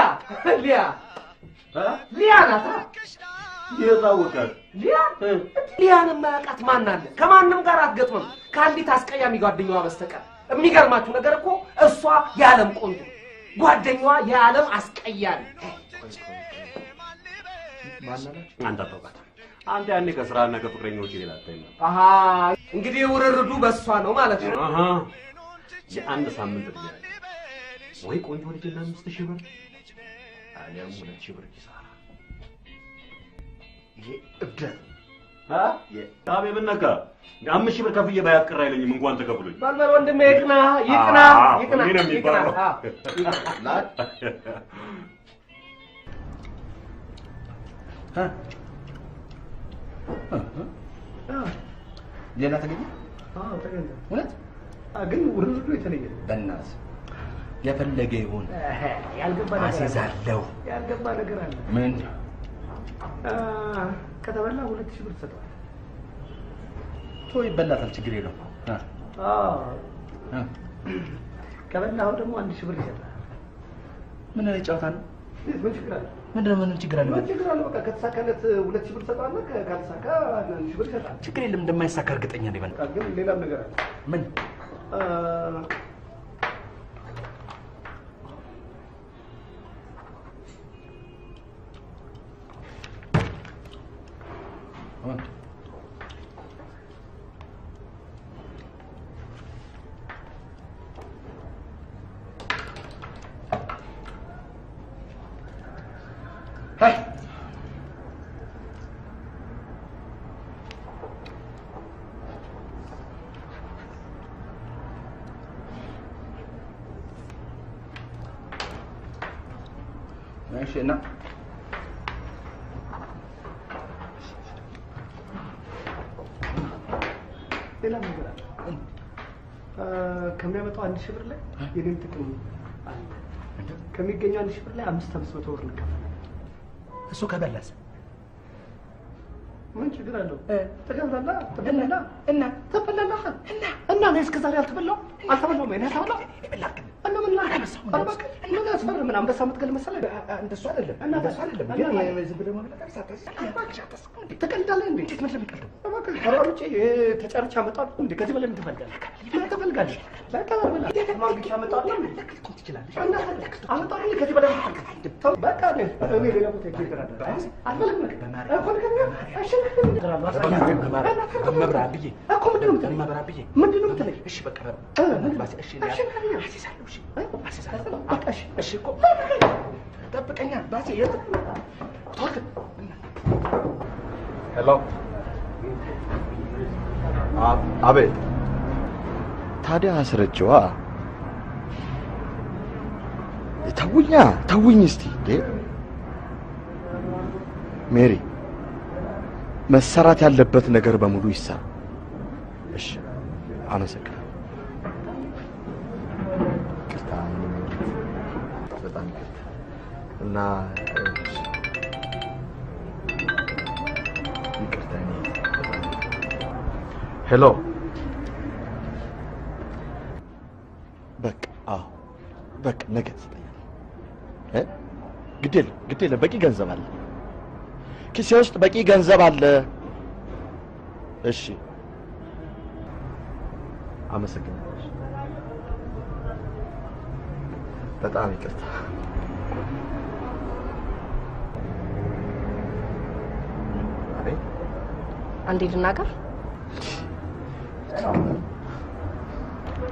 ናታ። ይታወቃል። ሊያን የማያውቃት ማን አለ? ከማንም ጋር አትገጥምም ከአንዲት አስቀያሚ ጓደኛዋ በስተቀር። የሚገርማችሁ ነገር እኮ እሷ የዓለም ቆንጆ፣ ጓደኛዋ የዓለም አስቀያሚ። አንተ አታውቃትም። አንተ ያኔ ከስራና ከፍቅረኞች ሌላ አታይም። እንግዲህ ውርርዱ በእሷ ነው ማለት ነው። የአንድ ሳምንት እድሜ ያለ ወይ ቆንጆ ልጅና 5000 ብር አሊያም 2000 ብር ኪሳራ። ይሄ እብደት ታቤ ብነካ 5000 ብር ከፍዬ ባያቅር አይለኝም እንኳን ተከፍሎኝ። ባልበል ወንድሜ ይቅና። ሌላ ተገኘ? ተገኘ። እውነት ግን ውርርዱ የተለየ በእናትህ የፈለገ ይሁን ያልገባ ነገር አስይዛለሁ። ያልገባ ነገር አለ። ምን? ከተበላ 2000 ብር ትሰጠዋለህ። ቶይ ይበላታል፣ ችግር የለውም። ከበላኸው ደግሞ 1000 ብር ይሰጣል። ምን አይነት ጨዋታ ነው? ምን ችግር አለ? ምን ችግር አለ? ምን ችግር አለ? በቃ ከተሳካለት 2000 ብር ትሰጠዋለህ፣ ካልተሳካ 1000 ብር ይሰጣል። ችግር የለም፣ እንደማይሳካ እርግጠኛ ነኝ። በቃ ግን ሌላም ነገር አለ። ምን? እሺ እና ሌላ ነገር አለ። ከሚያመጣው 1000 ብር ላይ የኔም ጥቅም አለ። ከሚገኘው 1000 ብር ላይ 500 ብር ልከፍል። እሱ ከበላስ ምን ችግር አለው? ተገዛላ እና ተበላላ እና ነው እስከዛሬ አልተበላው እኔ ተበላው እና ምን ላከሰው እና አስፈር ምን አንበሳ ምትገል መሰለህ? እንደሱ አይደለም እንደሱ አይደለም። ግን ዝም ብለህ ማብለጥ ሳታስ ተቀልዳለህ እንዴ? እንዴት ምን ለምቀልደው እባክህ ከራውጪ ተጨርቻ መጣሁ እንዴ? ከዚህ በላይ ምን ትፈልጋለህ? ምን ትፈልጋለህ? ለቀበል ማግጫ መጣሁ ልትልኩ ትችላለህ። እና አመጣሁ ከዚህ በላይ ተው በቃ እኔ ሌላ ቦታ ይገራል አልፈልግም መብራት ብዬ እኮ ምንድን ነው የምትለኝ? መብራት ብዬ ምንድን ነው የምትለኝ? እሺ በቃ እሺ አሲሳለሁ እሺ እኮ ጠብቀኛ ባሴ የት ተወክ ሄሎ አቤት ታዲያ አስረጀዋ ተውኝ እስቲ ሜሪ መሰራት ያለበት ነገር በሙሉ ይሰራ እሺ አመሰግናለሁ በጣም እና ሄሎ በቃ ነገ ትሰጠኛለህ ግድ የለም በቂ ገንዘብ አለ ኪሴ ውስጥ በቂ ገንዘብ አለ እሺ አመሰግናለሁ በጣም ይቅርታ አንዴ ልናገር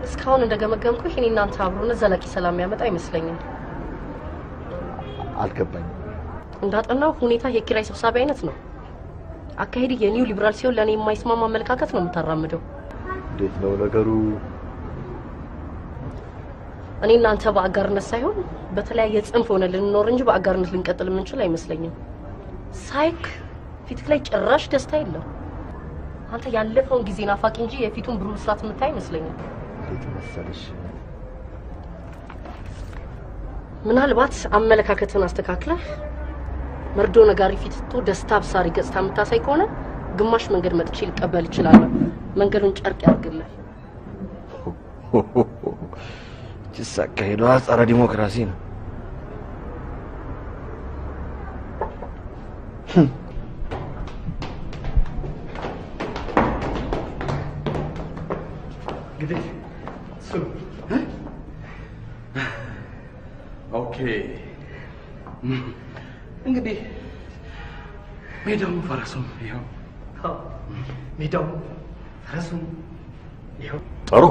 እስካሁን እንደገመገምኩህ እኔ እናንተ አብሮነት ዘላቂ ሰላም ያመጣ አይመስለኝም አልገባኝም እንዳጠናው ሁኔታ የኪራይ ሰብሳቢ አይነት ነው አካሄድ የኒው ሊበራል ሲሆን ለኔ የማይስማማ አመለካከት ነው የምታራምደው እንዴት ነው ነገሩ እኔ እናንተ በአጋርነት ሳይሆን በተለያየ ጽንፍ ሆነ ልንኖር እንጂ በአጋርነት ልንቀጥል የምንችል አይመስለኝም ሳይክ ፊትክ ላይ ጭራሽ ደስታ የለም አንተ ያለፈውን ጊዜ ናፋቂ እንጂ የፊቱን ብሩህ ስራት የምታይ አይመስለኝም እንዴት መሰለሽ ምናልባት አመለካከትን አስተካክለህ መርዶ ነጋሪ ፊትቶ ደስታ አብሳሪ ገጽታ የምታሳይ ከሆነ ግማሽ መንገድ መጥቼ ልቀበል ይችላል መንገዱን ጨርቅ ያርግልህ ጅሳካሄዷ ጸረ ዲሞክራሲ ነው እንግዲህ ስሙ ኦኬ እንግዲህ ሜዳው ፈረሱም ይኸው ሜዳው ፈረሱም ይኸው ጥሩ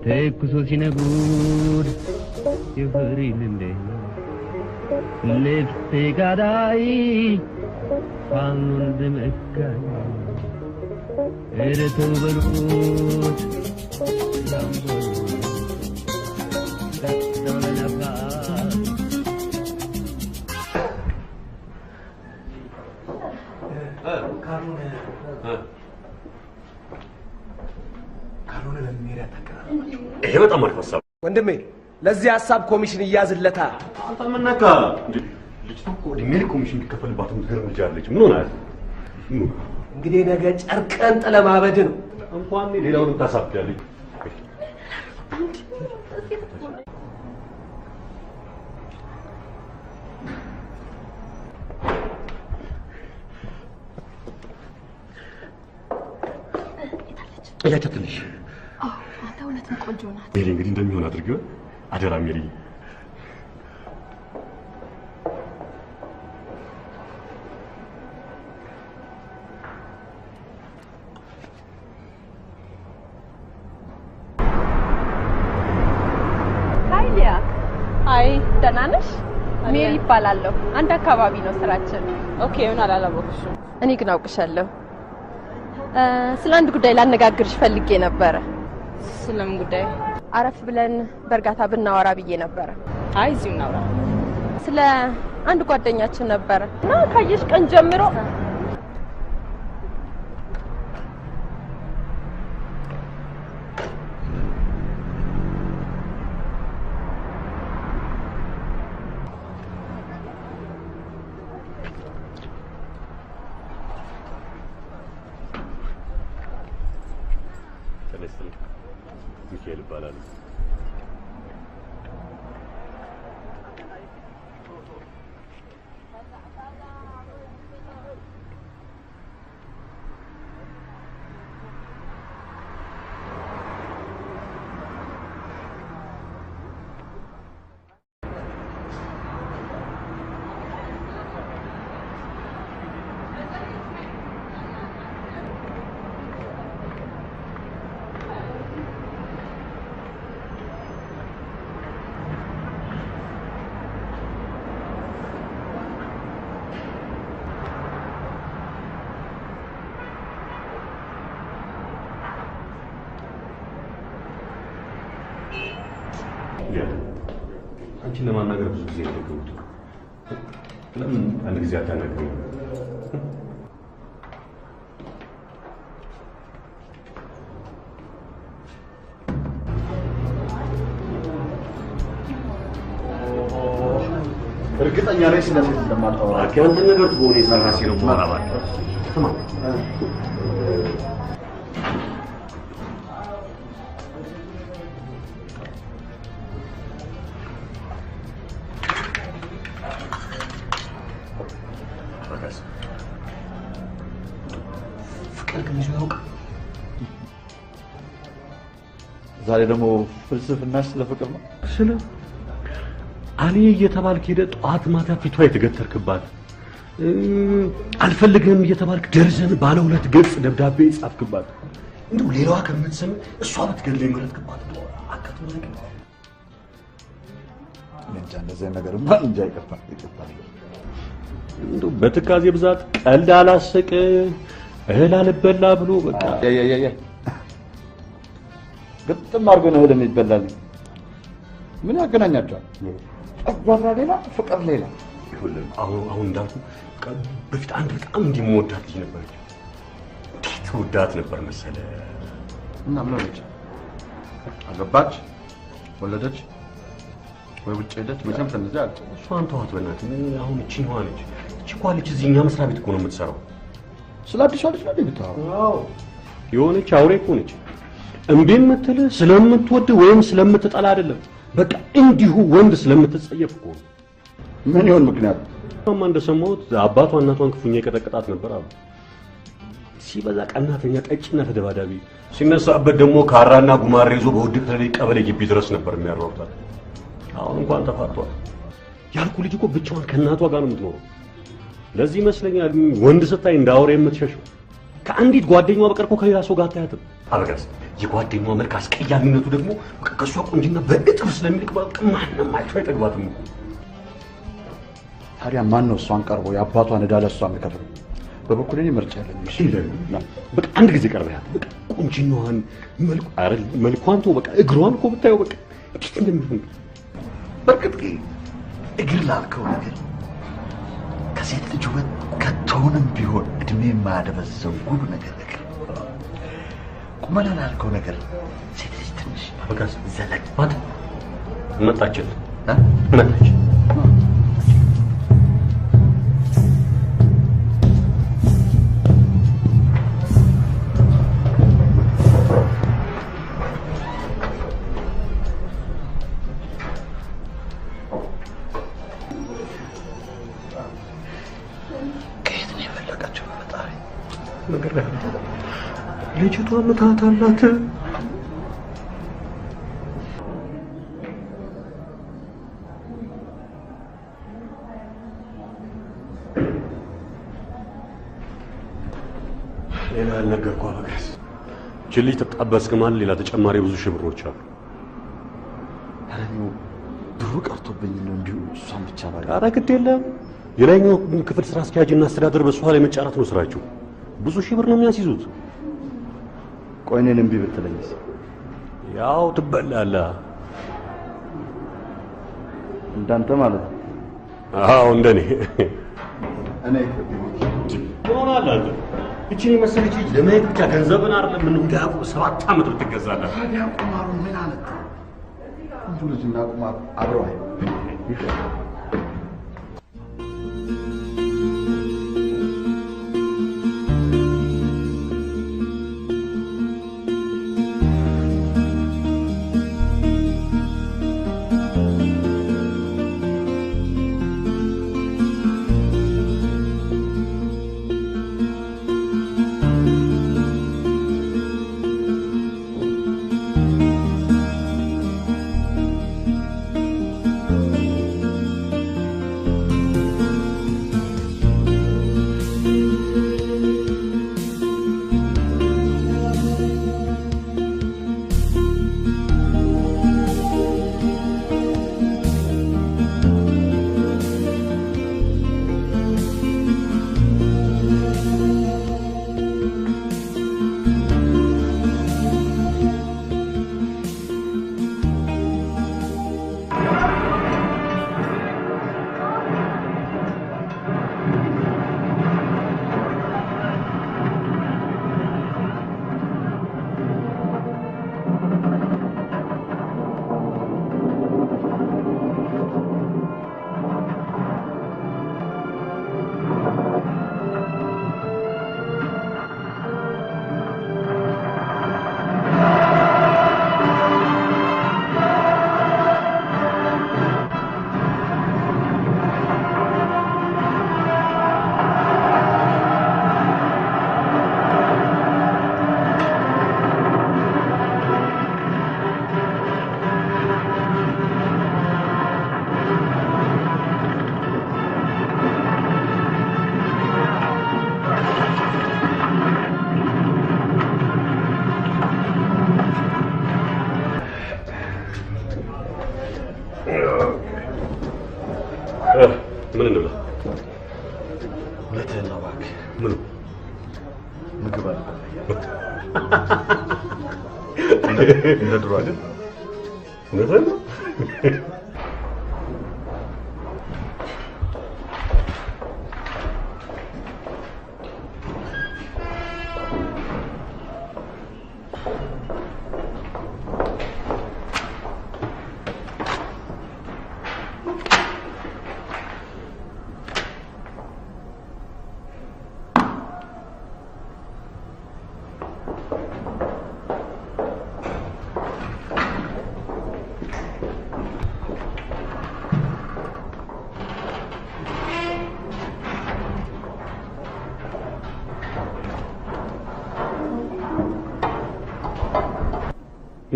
ተኩሶ ሲነጉድ ይፈሪል እንደ ልብሴ ጋዳይ ፋኖ እንደመካኝ እረተው በሉት ይሄ በጣም አሪፍ ሀሳብ ወንድሜ ለዚህ ሀሳብ ኮሚሽን ይያዝለታል አንተ ምን ነካ ልጅቱ እኮ እድሜ ኮሚሽን ቢከፈልባት ምትገርም ልጅ አለች ምን ሆናል እንግዲህ ነገ ጨርቀን ጥለማበድ ነው እንኳን ሌላውንም ታሳብዳለች እያቸው ትንሽ አንተ እውነትም ቆንጆ ናት ሜሪ እንግዲህ እንደሚሆን አድርገው አደራ ሜሪ ደህና ነሽ? ሜሪ ይባላለሁ። አንድ አካባቢ ነው ስራችን። ኦኬ፣ ምን አላላወቅሽም? እኔ ግን አውቅሻለሁ። ስለ አንድ ጉዳይ ላነጋግርሽ ፈልጌ ነበረ። ስለምን ጉዳይ? አረፍ ብለን በእርጋታ ብናወራ ብዬ ነበረ። አይ እዚሁ እናውራ። ስለ አንድ ጓደኛችን ነበረ እና ካየሽ ቀን ጀምሮ ሚካኤል ይባላል። አንቺን ለማናገር ብዙ ጊዜ ደገምኩት። ለምን አንድ ጊዜ አታናግሪኝ? እርግጠኛ ነኝ ስለዚህ እንደማታወራ። አንተ ነገር ትሆነ የሰራሲ ነው ማራባክ ተማም ዛሬ ደግሞ ፍልስፍናሽ ስለ ፍቅር ነው። ስለ አኔ እየተባልክ ሄደ ጠዋት ማታ ፊቷ የተገተርክባት አልፈልግም እየተባልክ ደርዘን ባለ 2 ገጽ ደብዳቤ ጻፍክባት እንደው ሌላዋ ከምትሰም እሷ ብትገድለኝ መረጥክባት አከቱ ነገር እንጃ እንደዚህ ነገር እንጃ ይቀርታል እንደው በትካዜ ብዛት ቀልድ አላሰቀ እህል አልበላ ብሎ በቃ ግጥም አድርጎ ነው እህል የሚበላል። ምን ያገናኛቸዋል? ጨጓራ ሌላ ፍቅር ሌላ። ይሁን አሁን እንዳልኩ በፊት አንድ በጣም እንዲመወዳት ልጅ ነበረች። እንዴት ወዳት ነበር መሰለ። እና ምን ሆነች? አገባች፣ ወለደች ወይ ውጭ ሄደች? መቼም እንደዚህ አልጭ። እሷን ተዋት በእናትህ። አሁን እቺ ነው አለች። እቺ እኮ አለች እዚህ እኛ መስሪያ ቤት እኮ ነው የምትሰራው። ስለ አዲስ ልጅ ነው የምታወራው? አዎ የሆነች አውሬ እኮ ነች። እምቢ የምትል ስለምትወድ ወይም ስለምትጠላ አይደለም። በቃ እንዲሁ ወንድ ስለምትጸየፍ እኮ ነው። ምን ይሆን ምክንያቱ? ማማ እንደሰማሁት አባቷ እናቷን ክፉኛ የቀጠቀጣት ነበር አሉ። ሲበዛ ቀናተኛ፣ ጠጭና ተደባዳቢ፣ ሲነሳበት ደግሞ ካራና ጉማሬ ይዞ በውድቅ ተለይ ቀበሌ ግቢ ድረስ ነበር የሚያሯሩታት። አሁን እንኳን ተፋቷል። ያልኩ ልጅ እኮ ብቻዋን ከእናቷ ጋር ነው የምትኖረው። ለዚህ ይመስለኛል ወንድ ስታይ እንደ አውሬ የምትሸሸው። ከአንዲት ጓደኛዋ በቀር እኮ ከሌላ ሰው ጋር አታያትም። አበጋዝ የጓደኛዋ መልክ አስቀያሚነቱ ደግሞ ከሷ ቆንጅና በእጥፍ ስለሚልቅ በቃ ማንም አይቶ አይጠግባትም እኮ። ታዲያ ማን ነው እሷን ቀርቦ የአባቷን ዕዳ ለእሷ የሚከፍለው? በበኩሌ እኔ ምርጫ የለኝም። እሺ በቃ አንድ ጊዜ ቀርበያት በቃ ቆንጅናዋን መልኳን ተው በቃ እግሯን እኮ ብታየው በቃ እንዴት እንደሚሆን። በርግጥ እግር ላልከው ነገር ከሴት ልጅ ውበት ከቶውንም ቢሆን እድሜ የማያደበዘው ውብ ነገር እግር፣ ቁመና ላልከው ነገር ሴት ልጅ ትንሽ አበጋዝ ዘለግ ማታ መጣችል መጣች። ነገር ላይ ልጅቷ ምታት አላት። ሌላ ያልነገርኩህ አበጋዝ እቺ ልጅ ተጣበስክ ማለት ሌላ ተጨማሪ ብዙ ሺህ ብሮች አሉ። ድሮ ቀርቶብኝ ነው እንዲሁ እሷን ብቻ ባለ። ኧረ ግድ የለም። የላይኛው ክፍል ስራ አስኪያጅና አስተዳደር በሷ ላይ መጫራት ነው ስራቸው። ብዙ ሺህ ብር ነው የሚያስይዙት። ቆይ እኔን እምቢ ብትለኝስ? ያው ትበላለህ። እንዳንተ ማለት ነው? አዎ እንደኔ። እኔ ሆናል አንተ እቺ መሰለች ልጅ ለማየት ብቻ ገንዘብን አይደለም ምን እንዳያውቁ 7 ዓመት ብትገዛለህ። ታዲያ ቁማሩ ምን አለ? አንዱ ልጅና ቁማር አብረው አይ ምን እንብላ? ሁለትህን ነው እባክህ። ምን ምግብ አለ? እንደ ድሮ አይደል? እውነትህን ነው?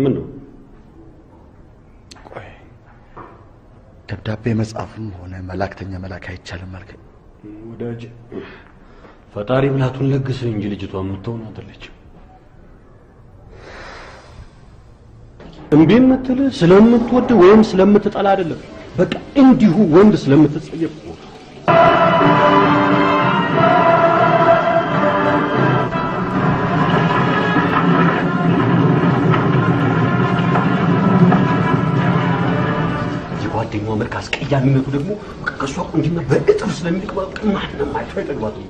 ምን ነው? ቆይ ደብዳቤ መጻፍም ሆነ መላእክተኛ መላክ አይቻልም አልከኝ? ወዳጅ ፈጣሪ ብላቱን ለግስ እንጂ ልጅቷ የምትሆን አይደለችም። እምቢ የምትልህ ስለምትወድ ወይም ስለምትጠላ አይደለም። በቃ እንዲሁ ወንድ ስለምትጸየፍ ነው። የጓደኛዋ መልክ አስቀያሚነቱ ደግሞ ከሷ ቁንጅና በእጥፍ ስለሚቀባው ማንም አይቶ አይጠግባትም።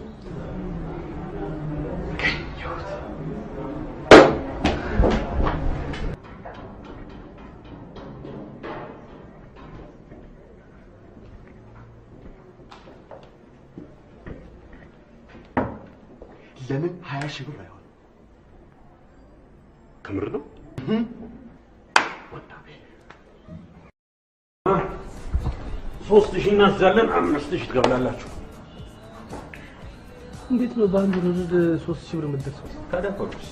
ለምን 20 ሺህ ብር አይሆን? ከምር ነው? ሶስት ሺህ እናስዛለን፣ 5000 ትገብላላችሁ። እንዴት ነው በአንድ ወረድ 3000 ብር የምትደርሰው? ታደፈሩስ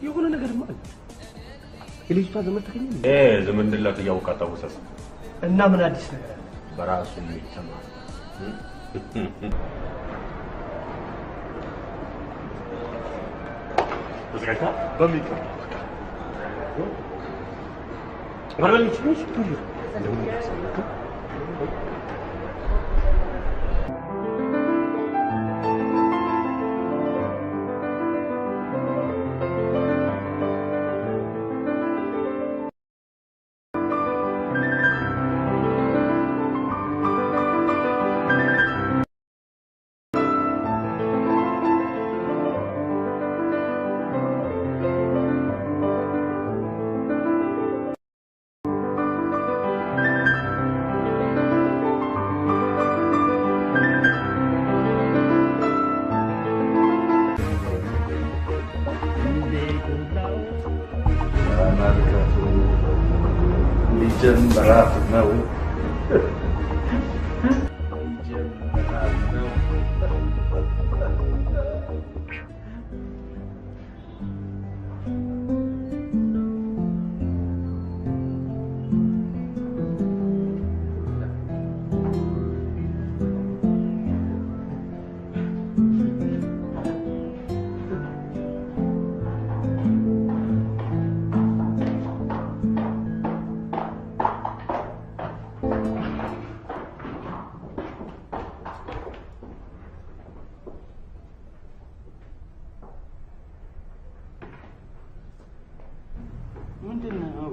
የሆነ ነገር ማለት የልጅቷ ዘመድ ተገኘ ዘመድ እንደላት እያወቃ ታወሰስ እና ምን አዲስ ነገር በራሱ የሚተማር በሚቀር ጀምራት ነው ምንድነው?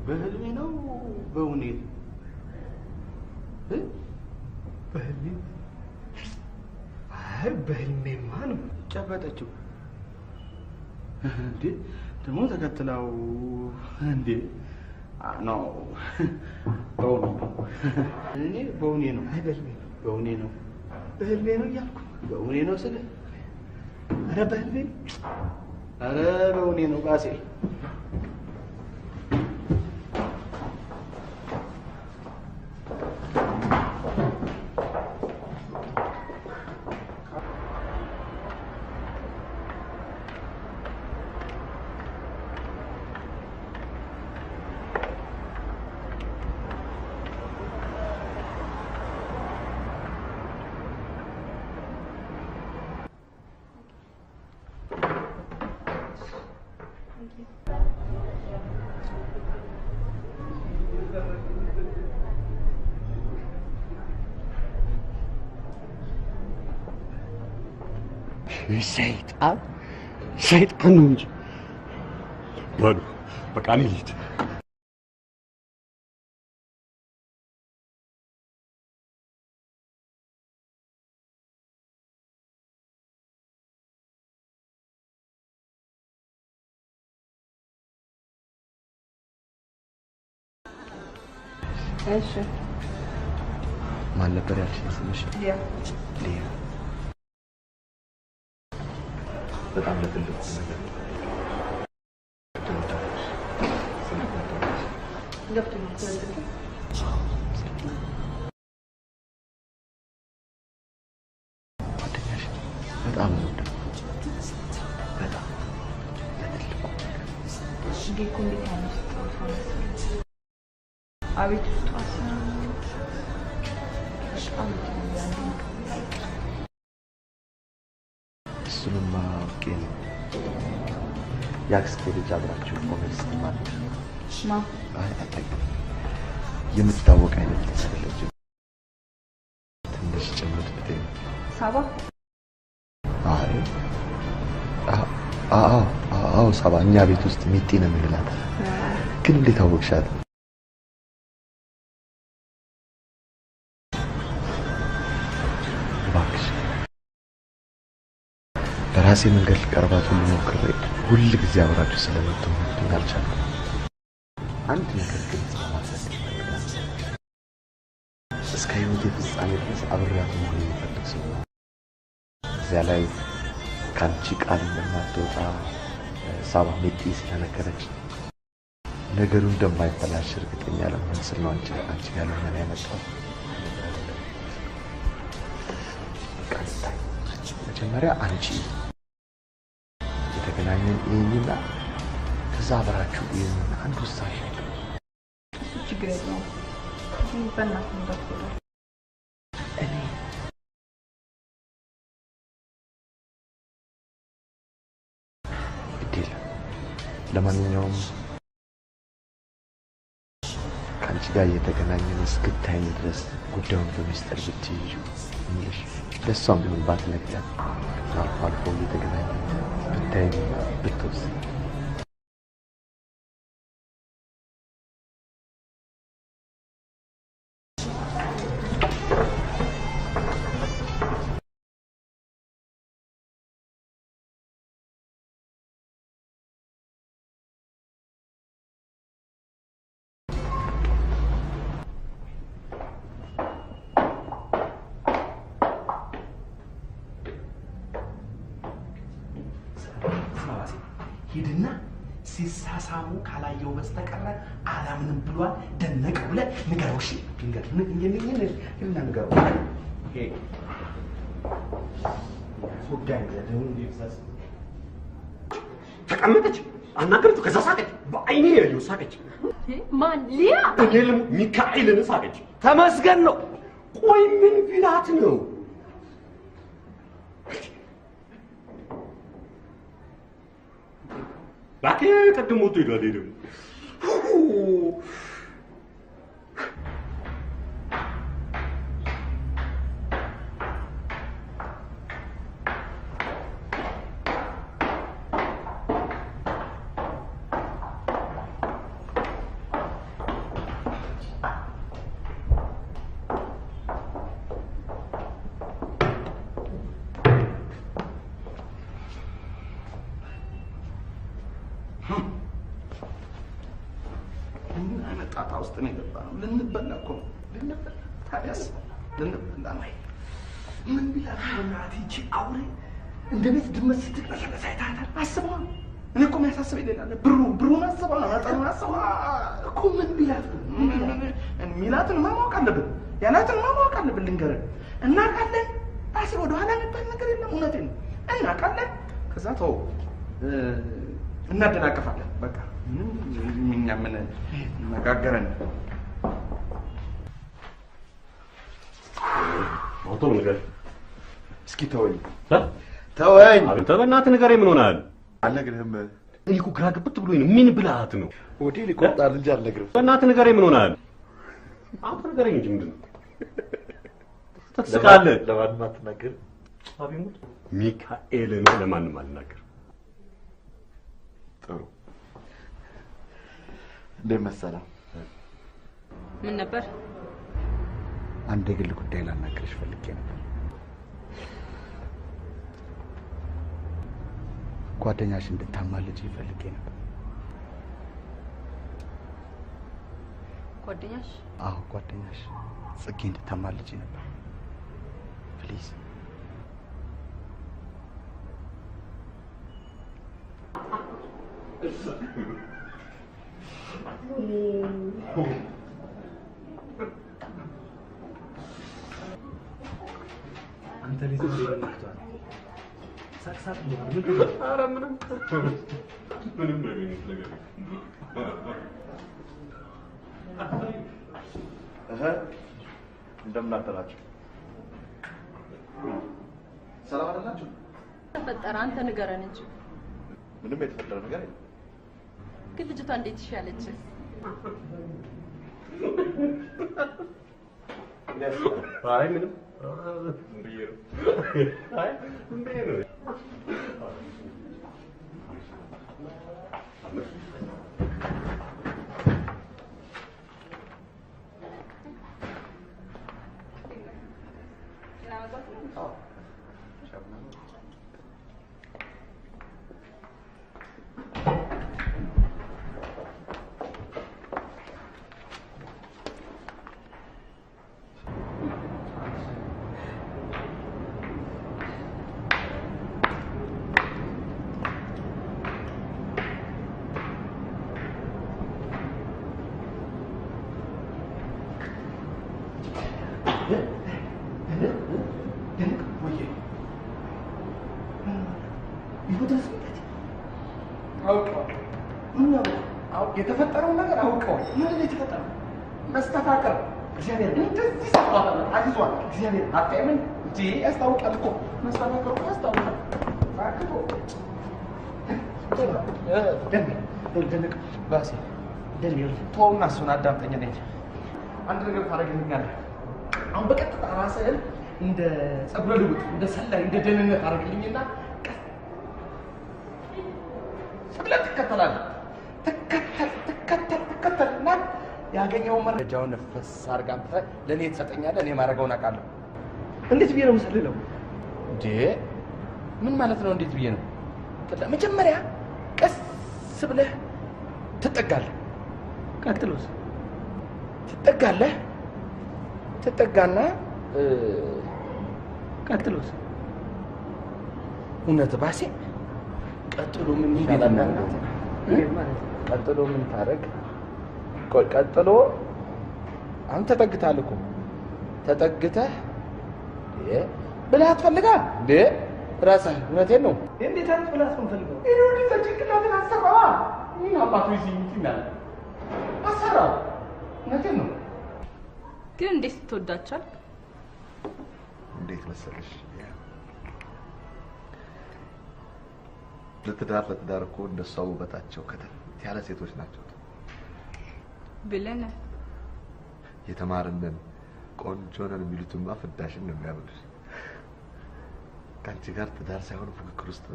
በህልሜ ነው በእውኔ ነው? በህልሜ? አይ በህልሜማ ነው። ጨበጠችው እንዴ? ደግሞ ተከትላው እንዴ? ነው እኔ በእውኔ ነው። አይ በህልሜ ነው። በእውኔ ነው። በህልሜ ነው እያልኩ በእውኔ ነው ስለ ኧረ በህልሜ ኧረ በእውኔ ነው ቃሴ። ሰይጣን ነው እንጂ በሉ በቃ እኔ ልሂድ። እሺ ማን ነበር ያልሽኝ ስምሽ? ሊያ። ሊያ በጣም ለትልቁ ነገር ጓደኛሽ በጣም ነው በጣም ለትልቁ አቤት እሱንማ አውቄ ነው። የአክስቴ ልጅ አብራችሁ ቆመች ስትማለች። አይ አታውቅም። የምትታወቅ አይነት ልጅ አይደለችም። ትንሽ ጭምት ብትይ ሳባ? አይ አዎ ሳባ። እኛ ቤት ውስጥ ሚጢ ነው የምንላት። ግን እንዴት አወቅሻት? በራሴ መንገድ ልቀርባት ሁሉ ሞክሬ ሁል ጊዜ አብራችሁ ስለምትሆኑ አልቻልኩም። አንድ ነገር ግን ለማድረግ እፈልጋለሁ። እስከ ሕይወቴ ፍጻሜ ድረስ አብሬያት መሆን የሚፈልግ ሰው ነው። እዚያ ላይ ከአንቺ ቃል እንደማትወጣ ሳባ ሚጢ ስለነገረች ነገሩ እንደማይበላሽ እርግጠኛ ለመሆን ስል ነው አንቺ ጋር ለምን ያመጣው። መጀመሪያ አንቺ የተገናኘን ይሄንና ከዛ አብራችሁ ይሄን አንድ ውሳኔ ችግር የለውም። በእናትህ እንዳትጎዳ። እኔ ግድ የለም። ለማንኛውም ጋር እየተገናኘን እስክታይኝ ድረስ ጉዳዩን በሚስጥር ብትይዙ እምልሽ ለሷም ቢሆን ባትነግሪያት አልፎ አልፎ እየተገናኘን ብታይኝና ብትወስኝ ሂድና ሲሳሳሙ ካላየው በስተቀር አላምንም ብሏል ደነቀ ብለህ ንገረው። እሺ ንገረው። ተቀመጠች፣ አናገረችው። ከዛ ሳቀች፣ በአይኔ ያየው ሳቀች። ማን? ሊያ? እኔልም ሚካኤልን ሳቀች። ተመስገን ነው። ቆይ ምን ቢላት ነው? ባኬ ቀድሞ ትሄዳለህ ደግሞ ጣጣ ውስጥ ነው የገባነው። ልንበላ እኮ ነው። ልንበላ ታዲያስ ልንበላ ነው። ምን ቢላት ነው እናቴ ይቺ አውሬ እንደ ቤት ድመት ስትቅለሰለስ አይታታል። አስበዋ። እኔ እኮ የሚያሳስበኝ ሌላ ነው። ብሩን አስበዋ፣ መጠኑን አስበዋ እኮ። ምን ቢላት ነው ሚላትን ማወቅ አለብን፣ ያላትን ማወቅ አለብን። ልንገርህ፣ እናውቃለን። ራሴ ወደኋላ የሚባል ነገር የለም። እውነቴን ነው። እናውቃለን። ከዛ ተው እናደናቀፋለን። በቃ እኛ ምን ነጋገረን? አውቶ ነገር እስኪ ተወኝ ተወኝ። አንተ በእናትህ ንገረኝ፣ ምን ሆነሃል? አልነግርህም። እኔ እኮ ግራ ግብት ብሎኝ ነው። ምን ብልሃት ነው? ሆዴን ይቆርጣል እንጂ አልነግርህም። በእናትህ ንገረኝ፣ ምን ሆነሃል? አንተ ንገረኝ እንጂ ምንድን ነው ትስቃለህ? ለማንም አትናገር። አቢሙት ሚካኤልን ለማንም አልናገር። ጥሩ እንዴት መሰለህ? ምን ነበር? አንድ የግል ጉዳይ ላናግርሽ ፈልጌ ነበር። ጓደኛሽ እንድታማልጅ ፈልጌ ነበር። ጓደኛሽ? አዎ ጓደኛሽ ጽጌ እንድታማልጅ ነበር። ፕሊዝ አንተ ልጅ ምን ነክቷል? ሳቅሳቅ ነው። ኧረ ምንም ነገር እንደምን አደራችሁ? ሰላም አይደላችሁ? ተፈጠረ? አንተ ንገረን እንጂ። ምንም የተፈጠረ ነገር የለም። ግን ልጅቷ እንዴት ይሻለች? አይ ምንም ብዬ ነው። አይ ምን ብዬ ነው? የተፈጠረውን ነገር አውቀው ምንድን ነው የተፈጠረው? መስተፋቅር እግዚአብሔር እንደዚህ ሰፋለ አግዟል። እግዚአብሔር አጣየምን እንጂ ያስታውቃል እኮ መስተፋቅሩ ያስታውቃል። አክቶ ደንቅ ባሲ ደንቅ ተውና እሱን አዳምጠኝ ነኝ አንድ ነገር ታደርግልኛለህ። አሁን በቀጥታ ራስህን እንደ ጸጉረ ልውጥ እንደ ሰላይ እንደ ደህንነት አደርግልኝና ስብለት ትከተላለህ። ትከተልና ያገኘውን መረጃውን ነፈስ አድርገህ አምጥተህ ለእኔ ትሰጠኛለህ። እኔ ማድረገውን አውቃለሁ። እንዴት ብዬ ነው የምሰልለው? እንዴ ምን ማለት ነው? እንዴት ብዬ ነው? መጀመሪያ ቀስ ብለህ ትጠጋለህ። ቀጥሎስ? ትጠጋና ቀጥሎስ? እውነት ባሴ ቀጥሎ ምን ይላል? ቀጥሎ ምን ታረግ? ቀጥሎ አሁን ተጠግተሃል እኮ ተጠግተህ ብለህ አትፈልጋል እንዴ? ራስህ እውነቴን ነው። እንዴት አይነት ብለህ አትፈልገው? ይሄ ጭንቅላትን አሰራዋ። ምን አባቱ ይዚህ ይላል? አሰራ። እውነቴን ነው። ግን እንዴት ትወዳቻል? እንዴት መሰለሽ ለትዳር እኮ እንደሷ ውበታቸው ከተት ያለ ሴቶች ናቸው ብለን የተማርነን ቆንጆ ነን የሚሉትማ ፍዳሽን ነው የሚያምኑት። ከአንቺ ጋር ትዳር ሳይሆን ፉክክር ውስጥ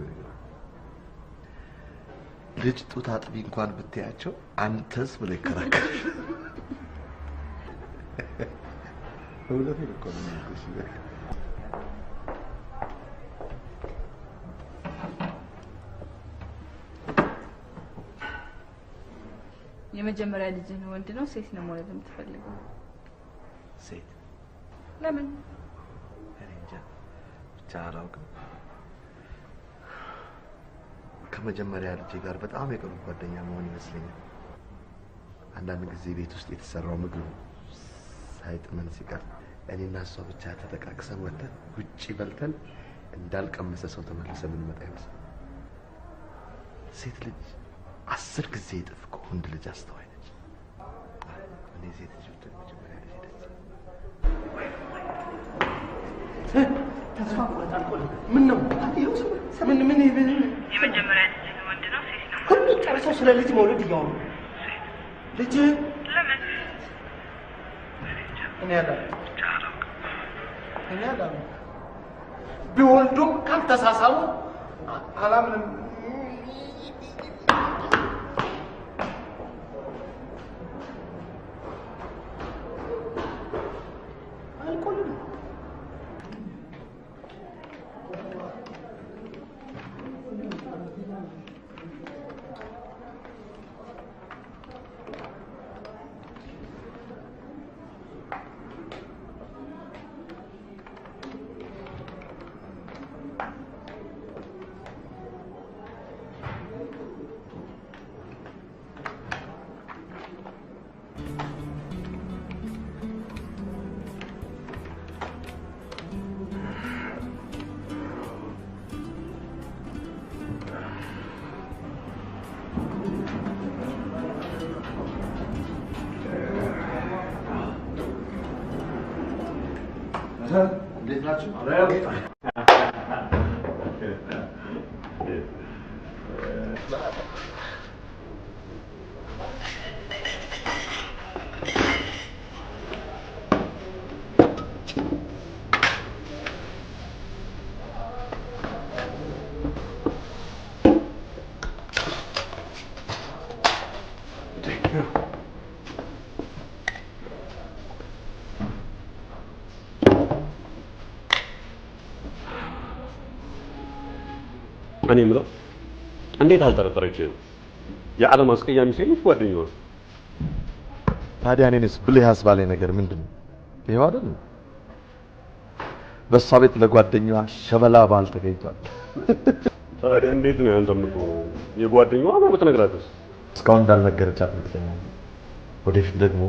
ልጅ ጡት አጥቢ እንኳን ብትያቸው አንተስ ብለው ይከራከራል። እውነቴን እኮ ነው የምልሽ። የመጀመሪያ ልጅህ ወንድ ነው ሴት ነው ማለት የምትፈልገው? ሴት። ለምን? እኔ እንጃ ብቻ አላውቅም። ከመጀመሪያ ልጄ ጋር በጣም የቅርብ ጓደኛ መሆን ይመስለኛል። አንዳንድ ጊዜ ቤት ውስጥ የተሰራው ምግብ ሳይጥመን ሲቀር እኔና እሷ ብቻ ተጠቃቅሰን ወጥተን ውጪ በልተን እንዳልቀመሰ ሰው ተመልሰን እንመጣ ይመስላል። ሴት ልጅ 10 ጊዜ እጥፍ ከወንድ ልጅ አስተዋይ ነች። እኔ ሴት ልጅ ወጥተን መጀመሪያ ልጅ ሄደች። ተስፋ ቆርጣል። ምን ነው ምን የመጀመሪያ ልጅህ ወንድ ነው ሴት ነው? ሁሉ ጨርሰው ስለ ልጅ መውለድ እያወሩ ልጅ ለምን? እኔ ያለ ቢወልዱም ካልተሳሳሙ አላምንም። እንዴት ናችሁ? እኔ የምለው እንዴት አልጠረጠረችም? የዓለም አስቀያሚ ሴት ጓደኛዋ። ታዲያ እኔንስ ብልህ ያስባለኝ ነገር ምንድን ነው? ይኸው አይደል? በእሷ ቤት ለጓደኛዋ ሸበላ ባል ተገኝቷል። ታዲያ እንዴት ነው ያንተ የምትሆነው? የጓደኛዋ ነው ብትነግራትስ? እስካሁን እንዳልነገረቻት ምትለኛል። ወደፊት ደግሞ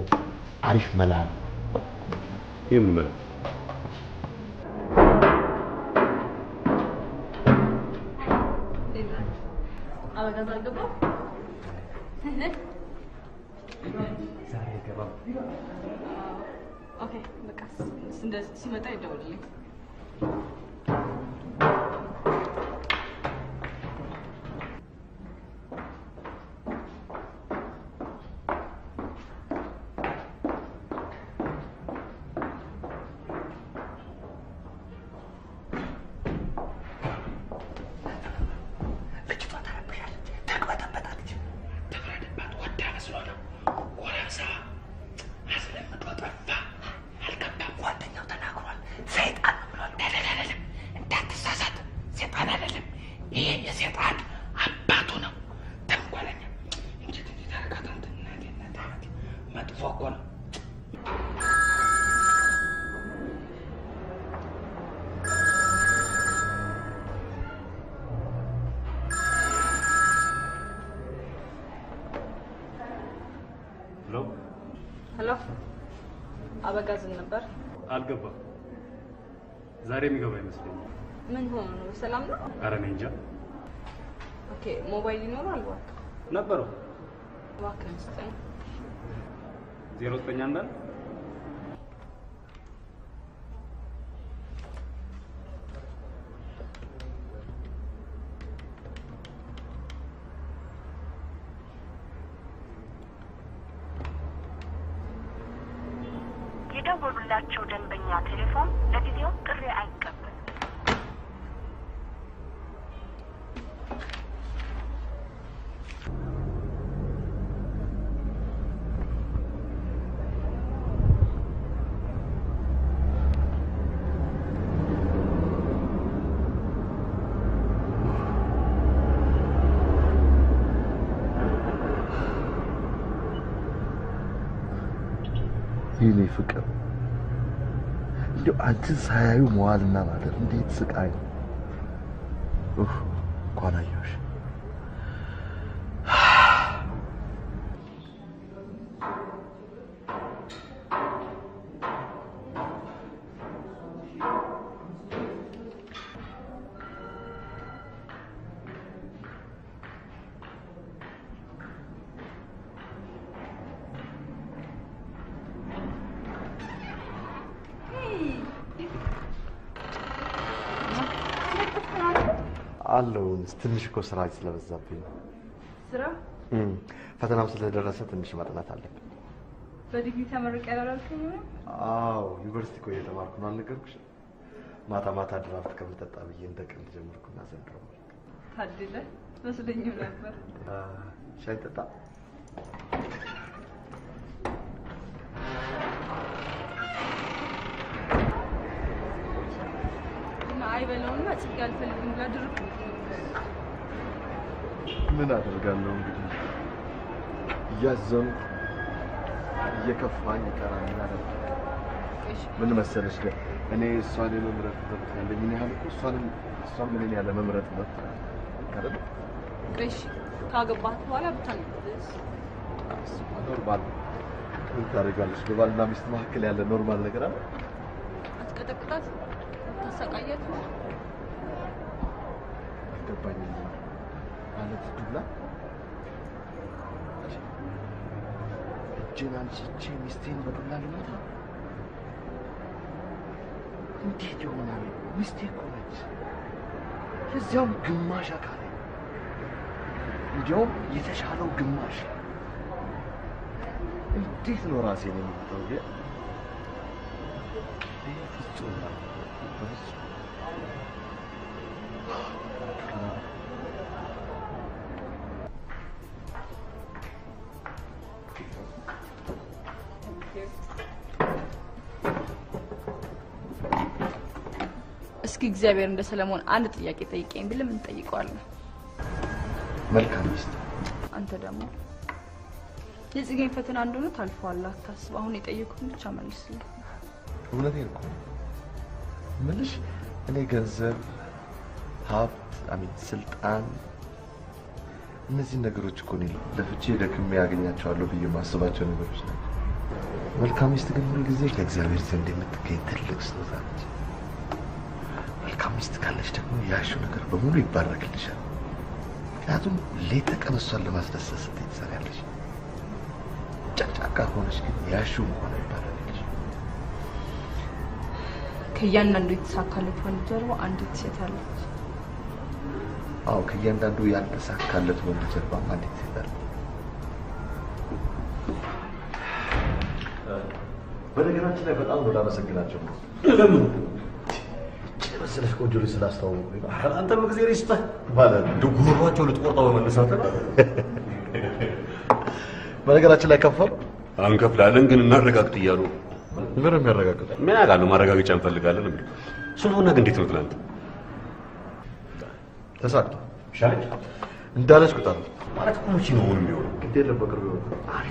አሪፍ መላ ነው። ይህም መላ አበጋዝ አልገባም? ዛሬ ገባም። ኦኬ በቃ ሲመጣ ይደውልልኝ። ሄሎ አበጋዝን ነበር አልገባም ዛሬ የሚገባ አይመስለኝም ምን ሆኖ ነው ሰላም ነው ኧረ እኔ እንጃ ኦኬ ሞባይል ይኖራል እባክህ ነበረው እባክህን ስጠኝ 09 አንዳል የደወሉላቸው ደንበኛ ቴሌፎን ለጊዜው ጥሪ አይቀበልም። የኔ ፍቅር እንደው አንቺን ሳያዩ መዋልና ማደር እንዴት ስቃይ ነው። እንኳን አየሁሽ። አለው ትንሽ እኮ ስራ ስለበዛብኝ ስራ ፈተናም ስለደረሰ ትንሽ ማጥናት አለብኝ። በዲግሪ ተመረቀ ያላልከኝ ነው? አዎ ዩኒቨርሲቲ እኮ እየተማርኩ ነው አልነገርኩሽ? ማታ ማታ ድራፍት ከምጠጣ ብዬ እንደ ቀልድ ጀመርኩና ዘንድሮ ታድለ መስለኝ ነበር። ሻይ ጠጣ አይበለውና ጽጌ አልፈልግም ብላ ድርቅ ምን አደርጋለሁ እንግዲህ እያዘንኩ እየከፋኝ ይቀራል። ምን መሰለሽ ግን እኔ እሷን የመምረጥ መብት ያለኝ ምን ያህል እኮ እሷን ምን ያለ መምረጥ መብት አይደል? እሺ ካገባት በኋላ ብታነብስ ኖርማል ምን ታደርጋለሽ? በባልና ሚስት መካከል ያለ ኖርማል ነገር አለ። አትቀጠቅጣት ታሰቃያት ነው አልገባኝም ማለት ዱላ እጄን አንስቼ ሚስቴን በዱላ ልመታ እንዴት ይሆናል? ሚስቴ እኮ ነች፣ እዚያውም ግማሽ አካል እንዲያውም የተሻለው ግማሽ። እንዴት ነው ራሴን የምትተው? ፍጹም በፍጹም እስኪ እግዚአብሔር እንደ ሰለሞን አንድ ጥያቄ ጠይቀኝ ብል ምን ጠይቀዋለሁ? መልካም ሚስት። አንተ ደግሞ የጽጌን ፈተና እንደሆነ ታልፈዋለህ፣ አታስብ። አሁን የጠየኩህን ብቻ መልስልኝ። እውነቴን እኮ ምንሽ እኔ ገንዘብ፣ ሀብት፣ ስልጣን እነዚህ ነገሮች እኮ ነው ለፍቼ ደክሜ ያገኛቸዋለሁ ብዬ ማስባቸው ነገሮች ናቸው። መልካም ሚስት ግን ሁልጊዜ ከእግዚአብሔር ዘንድ የምትገኝ ትልቅ ስጦታ ነች። መልካም ሚስት ካለች ደግሞ ያልሽው ነገር በሙሉ ይባረክልሻል። ምክንያቱም ሌት ተቀን እሷን ለማስደሰት ስትይ ትሰሪያለሽ። ጨቅጫቃ ከሆነች ግን ያልሽው እንኳን ይባረክልሽ። ከእያንዳንዱ የተሳካለት ወንድ ጀርባ አንዲት ሴት አለች። አዎ ከእያንዳንዱ ያልተሳካለት ወንድ ጀርባ አንዲት ሴት አለች። በነገራችን ላይ በጣም ነው ላመሰግናቸው ነው። ለምን መሰለሽ ቆንጆ ልጅ ስላስተዋወቁኝ ነው። አንተም ጊዜ ሪስታ ማለት ድጉሯቸው ልትቆርጠው በመነሳት ነው። በነገራችን ላይ ከፈሉ አንከፍላለን ግን እናረጋግጥ እያሉ ምን የሚያረጋግጥ ምን ያውቃሉ? ማረጋገጫ እንፈልጋለን እንዴ? ስለሆነ ግን እንዴት ነው ትናንት ተሳክቶ ሻለች እንዳለች ቁጣ ማለት እኮ መቼ ነው የሚሆነው? ግድ የለም በቅርቡ ይሆናል።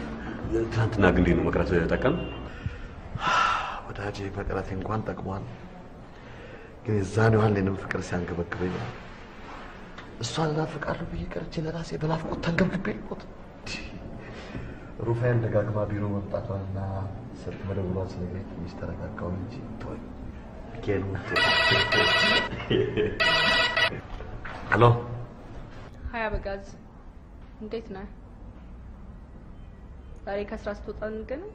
ትናንትና ግን እንዴት ነው መቅረት ጠቀም? ወዳጄ መቅረቴ እንኳን ጠቅሟል። ግን የዛን ያህል እኔንም ፍቅር ሲያንገበግበኝ እሷን እናፍቃለሁ ብዬ ቀርቼ ለራሴ በናፍቆት ተንገብግቤ ልሞት። ሩፋኤል ደጋግማ ቢሮ መምጣቷንና ስልክ መደወሏን ስለነገረኝ ትንሽ ተረጋጋሁ እንጂ ተወኝ። ሚካኤል ሄሎ። ሀያ በጋዝ እንዴት ነህ? ዛሬ ከስራ ስትወጣ እንገናኝ።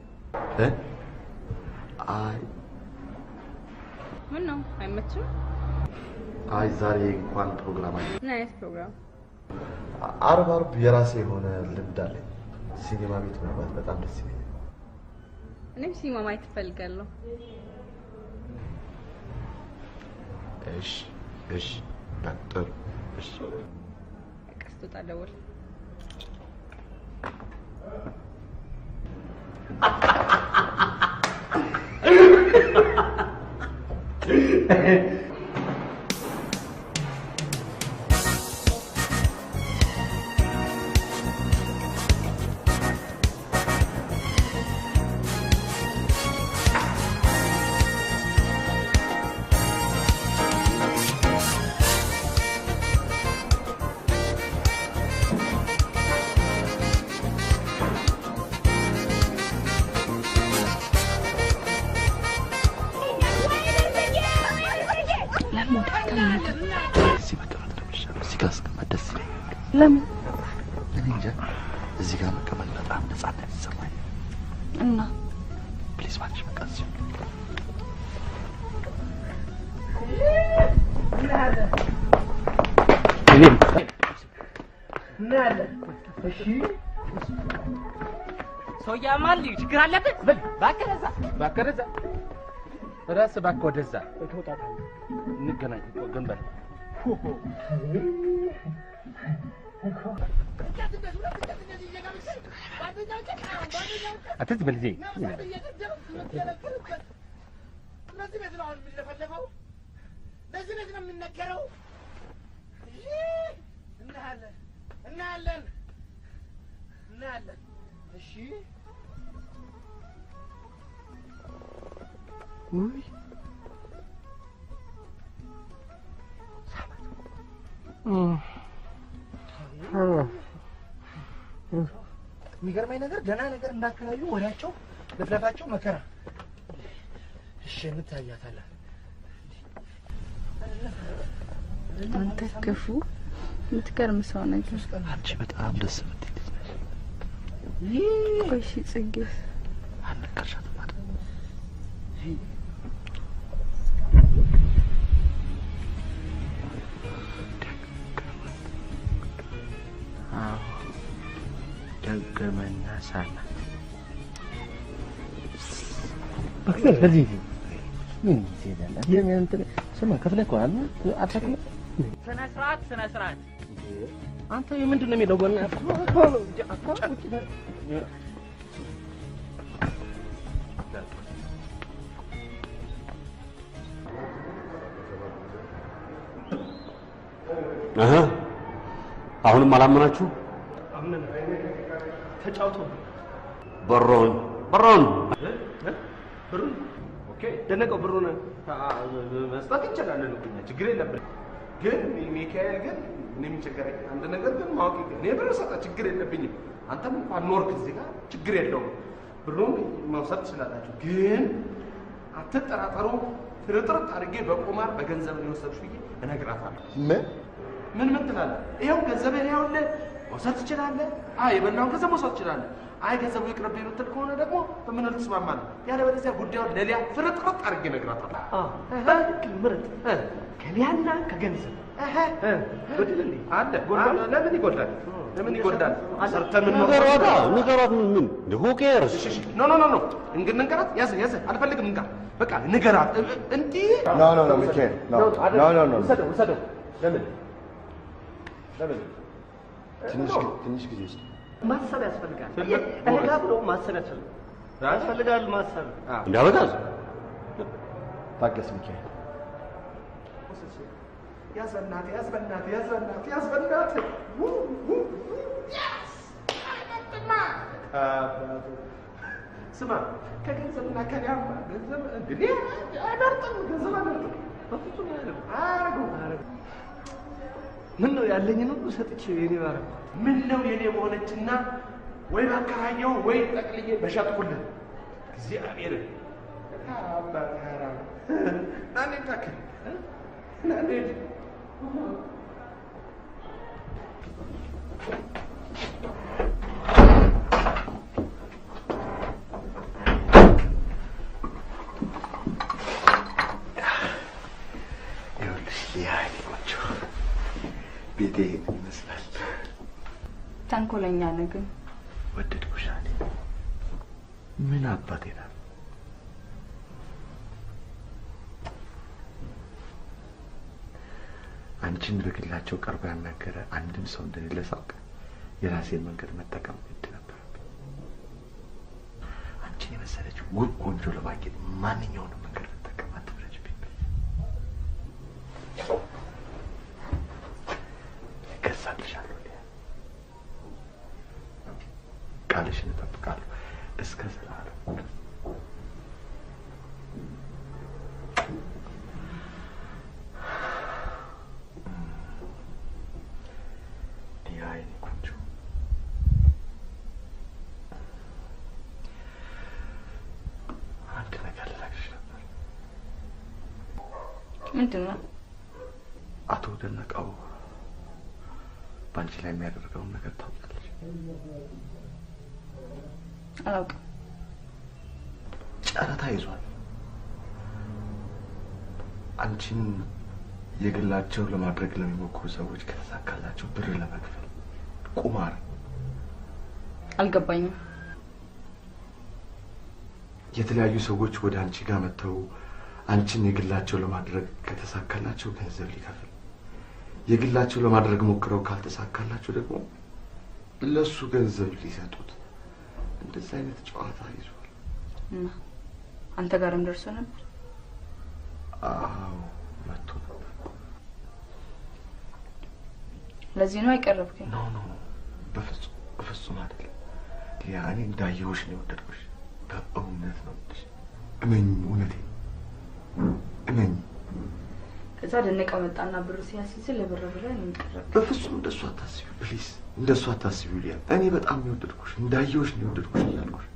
አይ ምን ነው አይመችም? አይ ዛሬ እንኳን ፕሮግራም አለ። ምን አይነት ፕሮግራም? አርብ የራሴ የሆነ ልምድ አለኝ። ሲኒማ ቤት መግባት በጣም ደስ ይለኛል። እኔም ሲኒማ ማየት እፈልጋለሁ። እሺ ዶክተር እሺ በቃ ስትወጣ ደውል። ለምን? እኔ እንጃ እዚህ ጋር መቀመጥ በጣም ነፃነት ይሰማኝ እና ፕሊዝ እባክሽ በቃ እዚሁ እሺ ሰውዬ ማን ልጅ ችግር አለበት? ባከረዛ ራስ ባክ ወደዛ እንገናኝ ገንበል አትዝ በልዜ ለዚህ ቤት ነው አሁን የሚለፈለፈው። ለዚህ ቤት ነው የሚነገረው። እናያለን። እሺ ውይ የሚገርመኝ ነገር ደህና ነገር እንዳከራዩ ወሬያቸው ለፍለፋቸው መከራ። እሺ እንታያታለን። አንተ ክፉ የምትገርም ሰው ነገር። አንቺ በጣም ደስ የምትይ ልጅ ነሽ። ቆይ እሺ ጽጌ አልነገርሻትም አይደል? ደገመና ሳላ በክተር በዚህ ምን ይዘዳል? የምን ስማ ከፍለህ እኮ አለ አታክለ ስነ ስርዓት አንተ ምንድን ነው የሚለው? ጎና አሁንም አላመናችሁ? አምነን ተጫውቶ ብሩን ኦኬ ደነቀው ብሩን መስጠት እንችላለን እኮ እኛ ችግር የለብን። ግን ሚካኤል ግን እኔ የሚቸገረኝ አንድ ነገር ግን ማወቅ እኔ ብር ሰጠ ችግር የለብኝም። አንተም እንኳን ኖርክ እዚህ ጋር ችግር የለውም። ብሩን መውሰድ ትችላላችሁ። ግን አትጠራጠሩ። ፍርጥርጥ አድርጌ በቁማር በገንዘብ ነው የወሰድሽ ብዬ እነግራታለሁ። ምን ትላለህ? ይኸው ገንዘብህን ያውልህ መውሰድ ትችላለህ። አይ የበላውን ገንዘብ መውሰድ ትችላለህ። አይ ገንዘቡ ይቅርብኝ የምትል ከሆነ ደግሞ በምን ትስማማለህ? ያለበለዚያ ጉዳዩን ለሊያ ፍርጥርጥ አድርጌ እነግራታለሁ። ምርጥ ከሊያና ከገንዘብ አለ። ለምን ይጎዳል? ሰርተን ንገሯት። ምን who cares? ኖ እንገራት። ያዘ አልፈልግም። እንካ በቃ ንገራት። እንዲህ ኖ ሚካኤል ኖ ውሰደው። ለምን ትንሽ ጊዜ ውስጥ ማሰብ ያስፈልጋል። እኔ ብሎ ማሰብ ያስፈልጋል። ማሰብ እንዳበጋዝ ታገስ ሚካኤል። ያዝ በእናትህ ስማ፣ ከገንዘብና ከሊያማ ገንዘብ እንግዲህ አይመርጥም። ገንዘብ አይመርጥም በፍጹም አያደርገውም። ምን ነው ያለኝን ሁሉ ሰጥቼ የኔ ባረኩ። ምን ነው የኔ በሆነችና ወይ ባከራየው ወይ ጠቅልዬ በሸጥኩልህ እግዚአብሔር አባት ሐራም ናኔ ታከል ናኔ ቤቴ ይመስላል። ተንኮለኛ ነህ ግን ወደድኩሽ አለ። ምን አባቴ ነው? አንቺን በግላቸው ቀርቦ ያናገረ አንድም ሰው እንደሌለ ሳውቅ የራሴን መንገድ መጠቀም ግድ ነበረብኝ። አንቺን የመሰለች ውብ ቆንጆ ለማግኘት ማንኛውንም መንገድ መጠቀም አትፍረጅብኝ። እገዛልሻለሁ። ቃልሽን እጠብቃለሁ እስከ ዘላለም። የአይኔ ቆንጆ አንድ ነገር ልነግርሽ ነበር። ምንድን ነው? አቶ ደነቀው በአንቺ ላይ የሚያደርገውን ነገር ታውቂያለሽ? አላውቅም። ጨረታ ይዟል። አንቺን የግላቸው ለማድረግ ለሚሞክሩ ሰዎች ከተሳካላቸው ብር ለመክፈል ቁማር። አልገባኝም። የተለያዩ ሰዎች ወደ አንቺ ጋር መጥተው አንቺን የግላቸው ለማድረግ ከተሳካላቸው ገንዘብ ሊከፍል፣ የግላቸው ለማድረግ ሞክረው ካልተሳካላቸው ደግሞ ለሱ ገንዘብ ሊሰጡት፣ እንደዚህ አይነት ጨዋታ ይዟል። እና አንተ ጋርም ደርሶ ነበር? አዎ መጥቶ ነበር። ለዚህ ነው አይቀርብከኝ? ኖ በፍጹም በፍጹም አይደለም። ሊያ እኔ እንዳየሁሽ ነው የወደድኩሽ። በእውነት ነው የምልሽ። እመኝ፣ እውነቴን እመኝ። ከዛ ደነቀ መጣና ብር ሲያስይዝ ለብር ብለህ ነው የምትቀርብ? በፍጹም እንደሱ አታስቢው ፕሊዝ፣ እንደሱ አታስቢው ሊያ። እኔ በጣም ነው የወደድኩሽ፣ እንዳየሁሽ ነው የወደድኩሽ እያልኩሽ።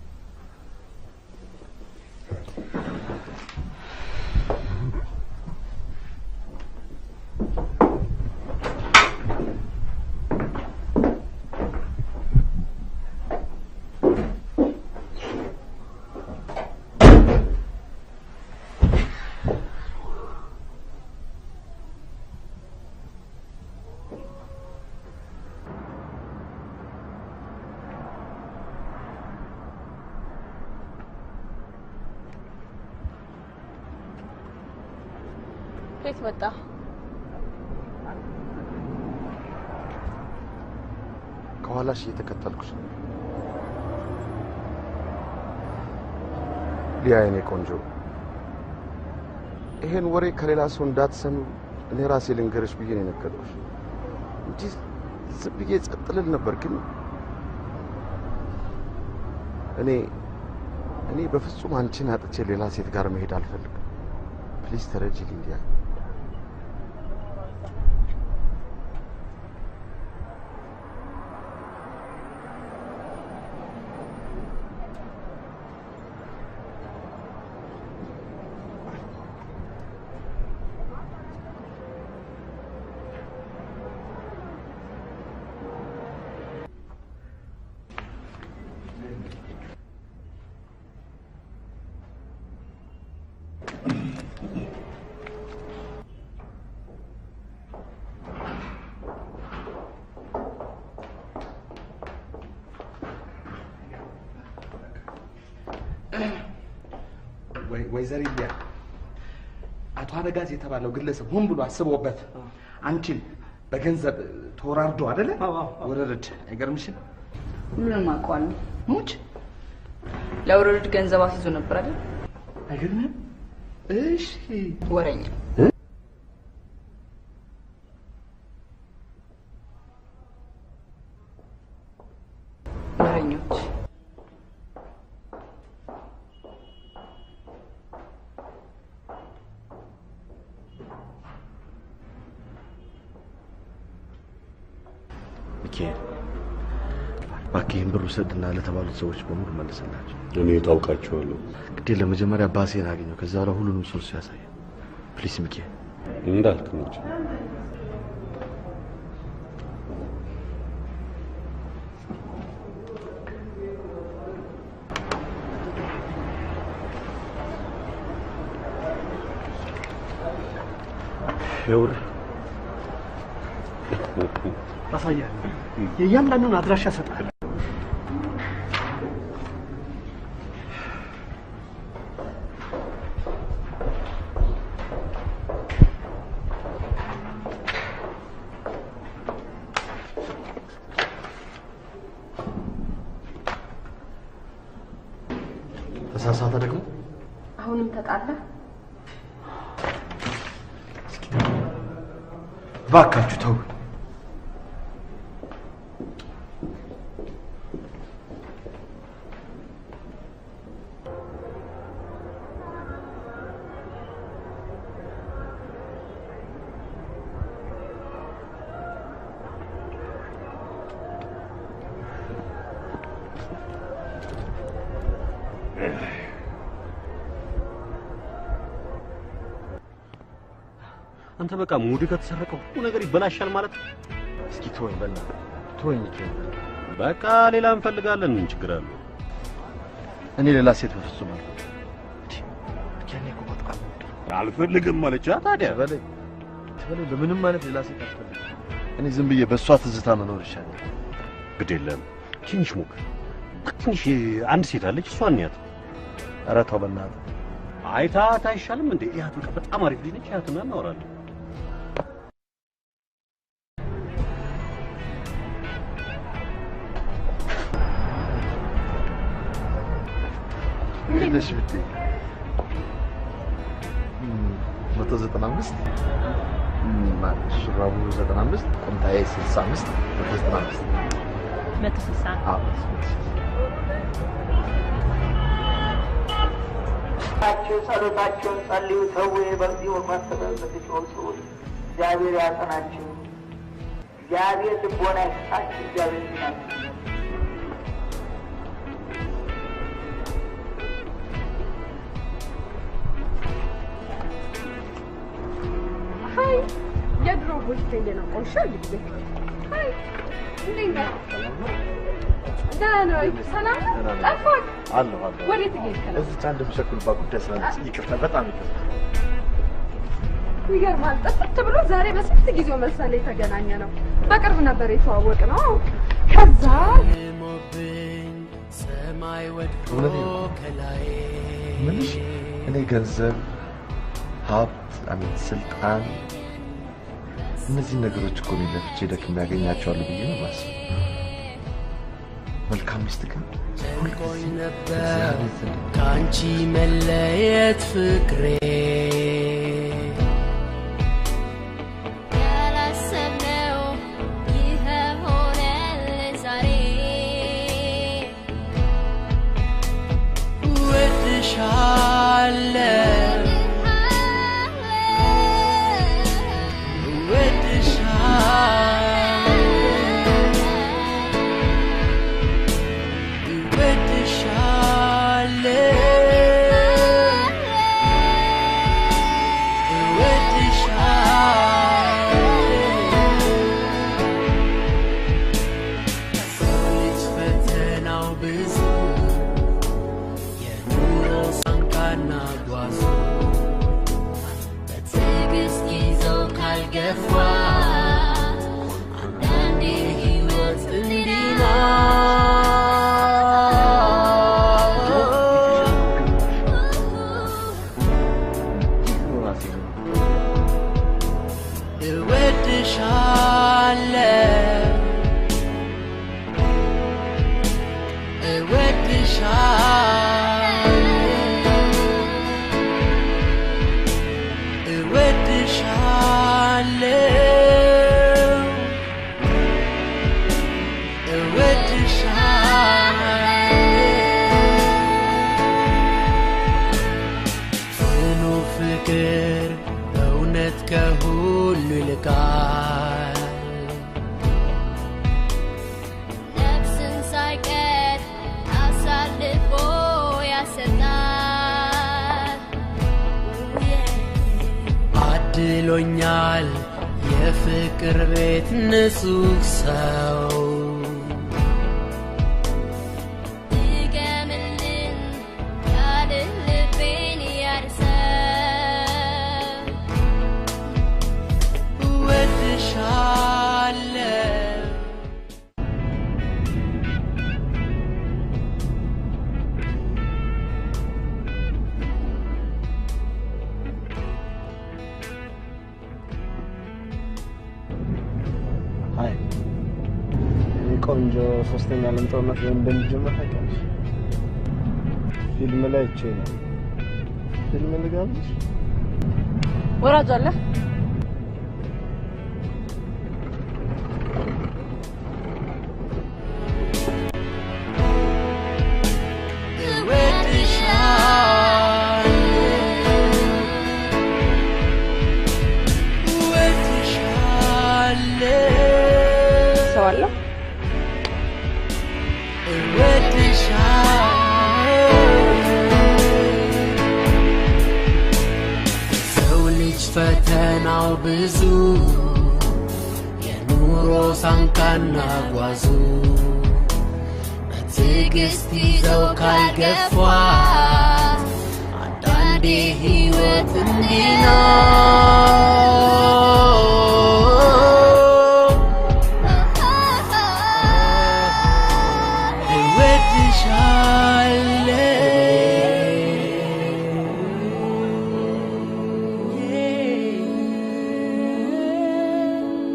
ከየት መጣ? ከኋላሽ እየተከተልኩሽ ነው። ሊያ የኔ ቆንጆ፣ ይሄን ወሬ ከሌላ ሰው እንዳትሰሚ እኔ ራሴ ልንገርሽ ብዬ ነው የነገርኩሽ እንጂ ዝም ብዬ ጸጥ ልል ነበር። ግን እኔ በፍጹም አንቺን አጥቼ ሌላ ሴት ጋር መሄድ አልፈልግም። ፕሊዝ ተረጂልኝ ሊያ። ወይዘሪት ሊያ፣ አቶ አበጋዝ የተባለው ግለሰብ ሆን ብሎ አስቦበት አንቺን በገንዘብ ተወራርዶ አይደለ? ወረድ። አይገርምሽም? ሁሉንም አውቀዋለሁ። ሙች ለወረድ ገንዘብ አስይዞ ነበር አይደል? አይገርምም? እሺ፣ ወረኛ ወረኞች። ሚካኤል ባኪን ብሩ ሰድና ለተባሉት ሰዎች በሙሉ መልስላቸው። እኔ ታውቃቸዋለሁ። ግዴ ለመጀመሪያ ባሴን አገኘው ከዛ በኋላ ሁሉንም ሶርስ ያሳይ ፕሊስ ሚኪ እንዳልክ ነው። ይኸውልህ አሳያለሁ። የእያንዳንዱን አድራሻ እሰጥሃለሁ። ተሳሳተ ደግሞ አሁንም ተጣላ። ባካችሁ ተው። አንተ በቃ ሙድ ከተሰረቀ ሁሉ ነገር ይበላሻል ማለት ነው። እስኪ ተወኝ በእናትህ ተወኝ ሚኪ። በቃ ሌላ እንፈልጋለን። ምን ችግር አለው? እኔ ሌላ ሴት በፍጹም አልፈልግም። ከኔ እኮ በጣም አልፈልግም ማለቻ ታዲያ በለኝ በምንም ማለት ሌላ ሴት አልፈልግም። እኔ ዝም ብዬ በእሷ ትዝታ መኖር ይሻላል። ግድ የለም ትንሽ ሞክር። ትንሽ አንድ ሴት አለች እሷን ያት። ኧረ ተው በእናትህ አይታት አይሻልም እንዴ? ያት በቃ በጣም አሪፍ ልጅ ነች። ያትና እናወራለን። ليش بدي 195 معلش رابو 95 كنت عايز 95 195 ጸሎታቸውን ጸልዩ ሰው በዚህ ወማስተዳደር ጾሙ እግዚአብሔር ያጸናችሁ እግዚአብሔር ልቦና ይስጣችሁ እግዚአብሔር ይስጣችሁ። ሃይ የድሮ ቦይፍሬንድ ነው ቆንጆ ልጅ። ሃይ እንዴት ነህ? ደህና ነህ? ሰላም ነህ? ጠፋህ? አለሁ። ወዴት ሄድክ? እዚህ አንድ የምሸኩልባት ጉዳይ ስላለ ይቅርታ፣ በጣም ይቅርታ። ይገርማል። ጥፍት ብሎ ዛሬ በስንት ጊዜው መሰለኝ የተገናኘ ነው። በቅርብ ነበር የተዋወቅ ነው። ከዛ ሰማይ ወድቆ ከላይ ምንሽ እኔ ገንዘብ ሀብት ስልጣን እነዚህ ነገሮች እኮ ነው ለፍቼ ደክሜ ያገኛቸዋለሁ ብዬ ነው ማስበው። መልካም ሚስት ግን ሁልጊዜ ነበር ከአንቺ መለየት ፍቅሬ ያላሰብነው ይህ ሆነል ዛሬ እወድሻለሁ ብሎኛል የፍቅር ቤት ንጹህ ሰው ድገምልን ቃልህ ልቤን ያርሰው እወድሻለሁ አይ ቆንጆ ሶስተኛ ዓለም ጦርነት እንደሚጀመር ታውቂያለሽ? ፊልም ላይ እቺ ነው ፊልም ልጋብዝሽ ወራጅ አለ ሰው አለ ሰው ልጅ ፈተናው ብዙ የኑሮ ሳንካና ጓዙ በትዕግስት ይዘው ካልገፏት አንዳንዴ ሕይወት እንዲህ ነው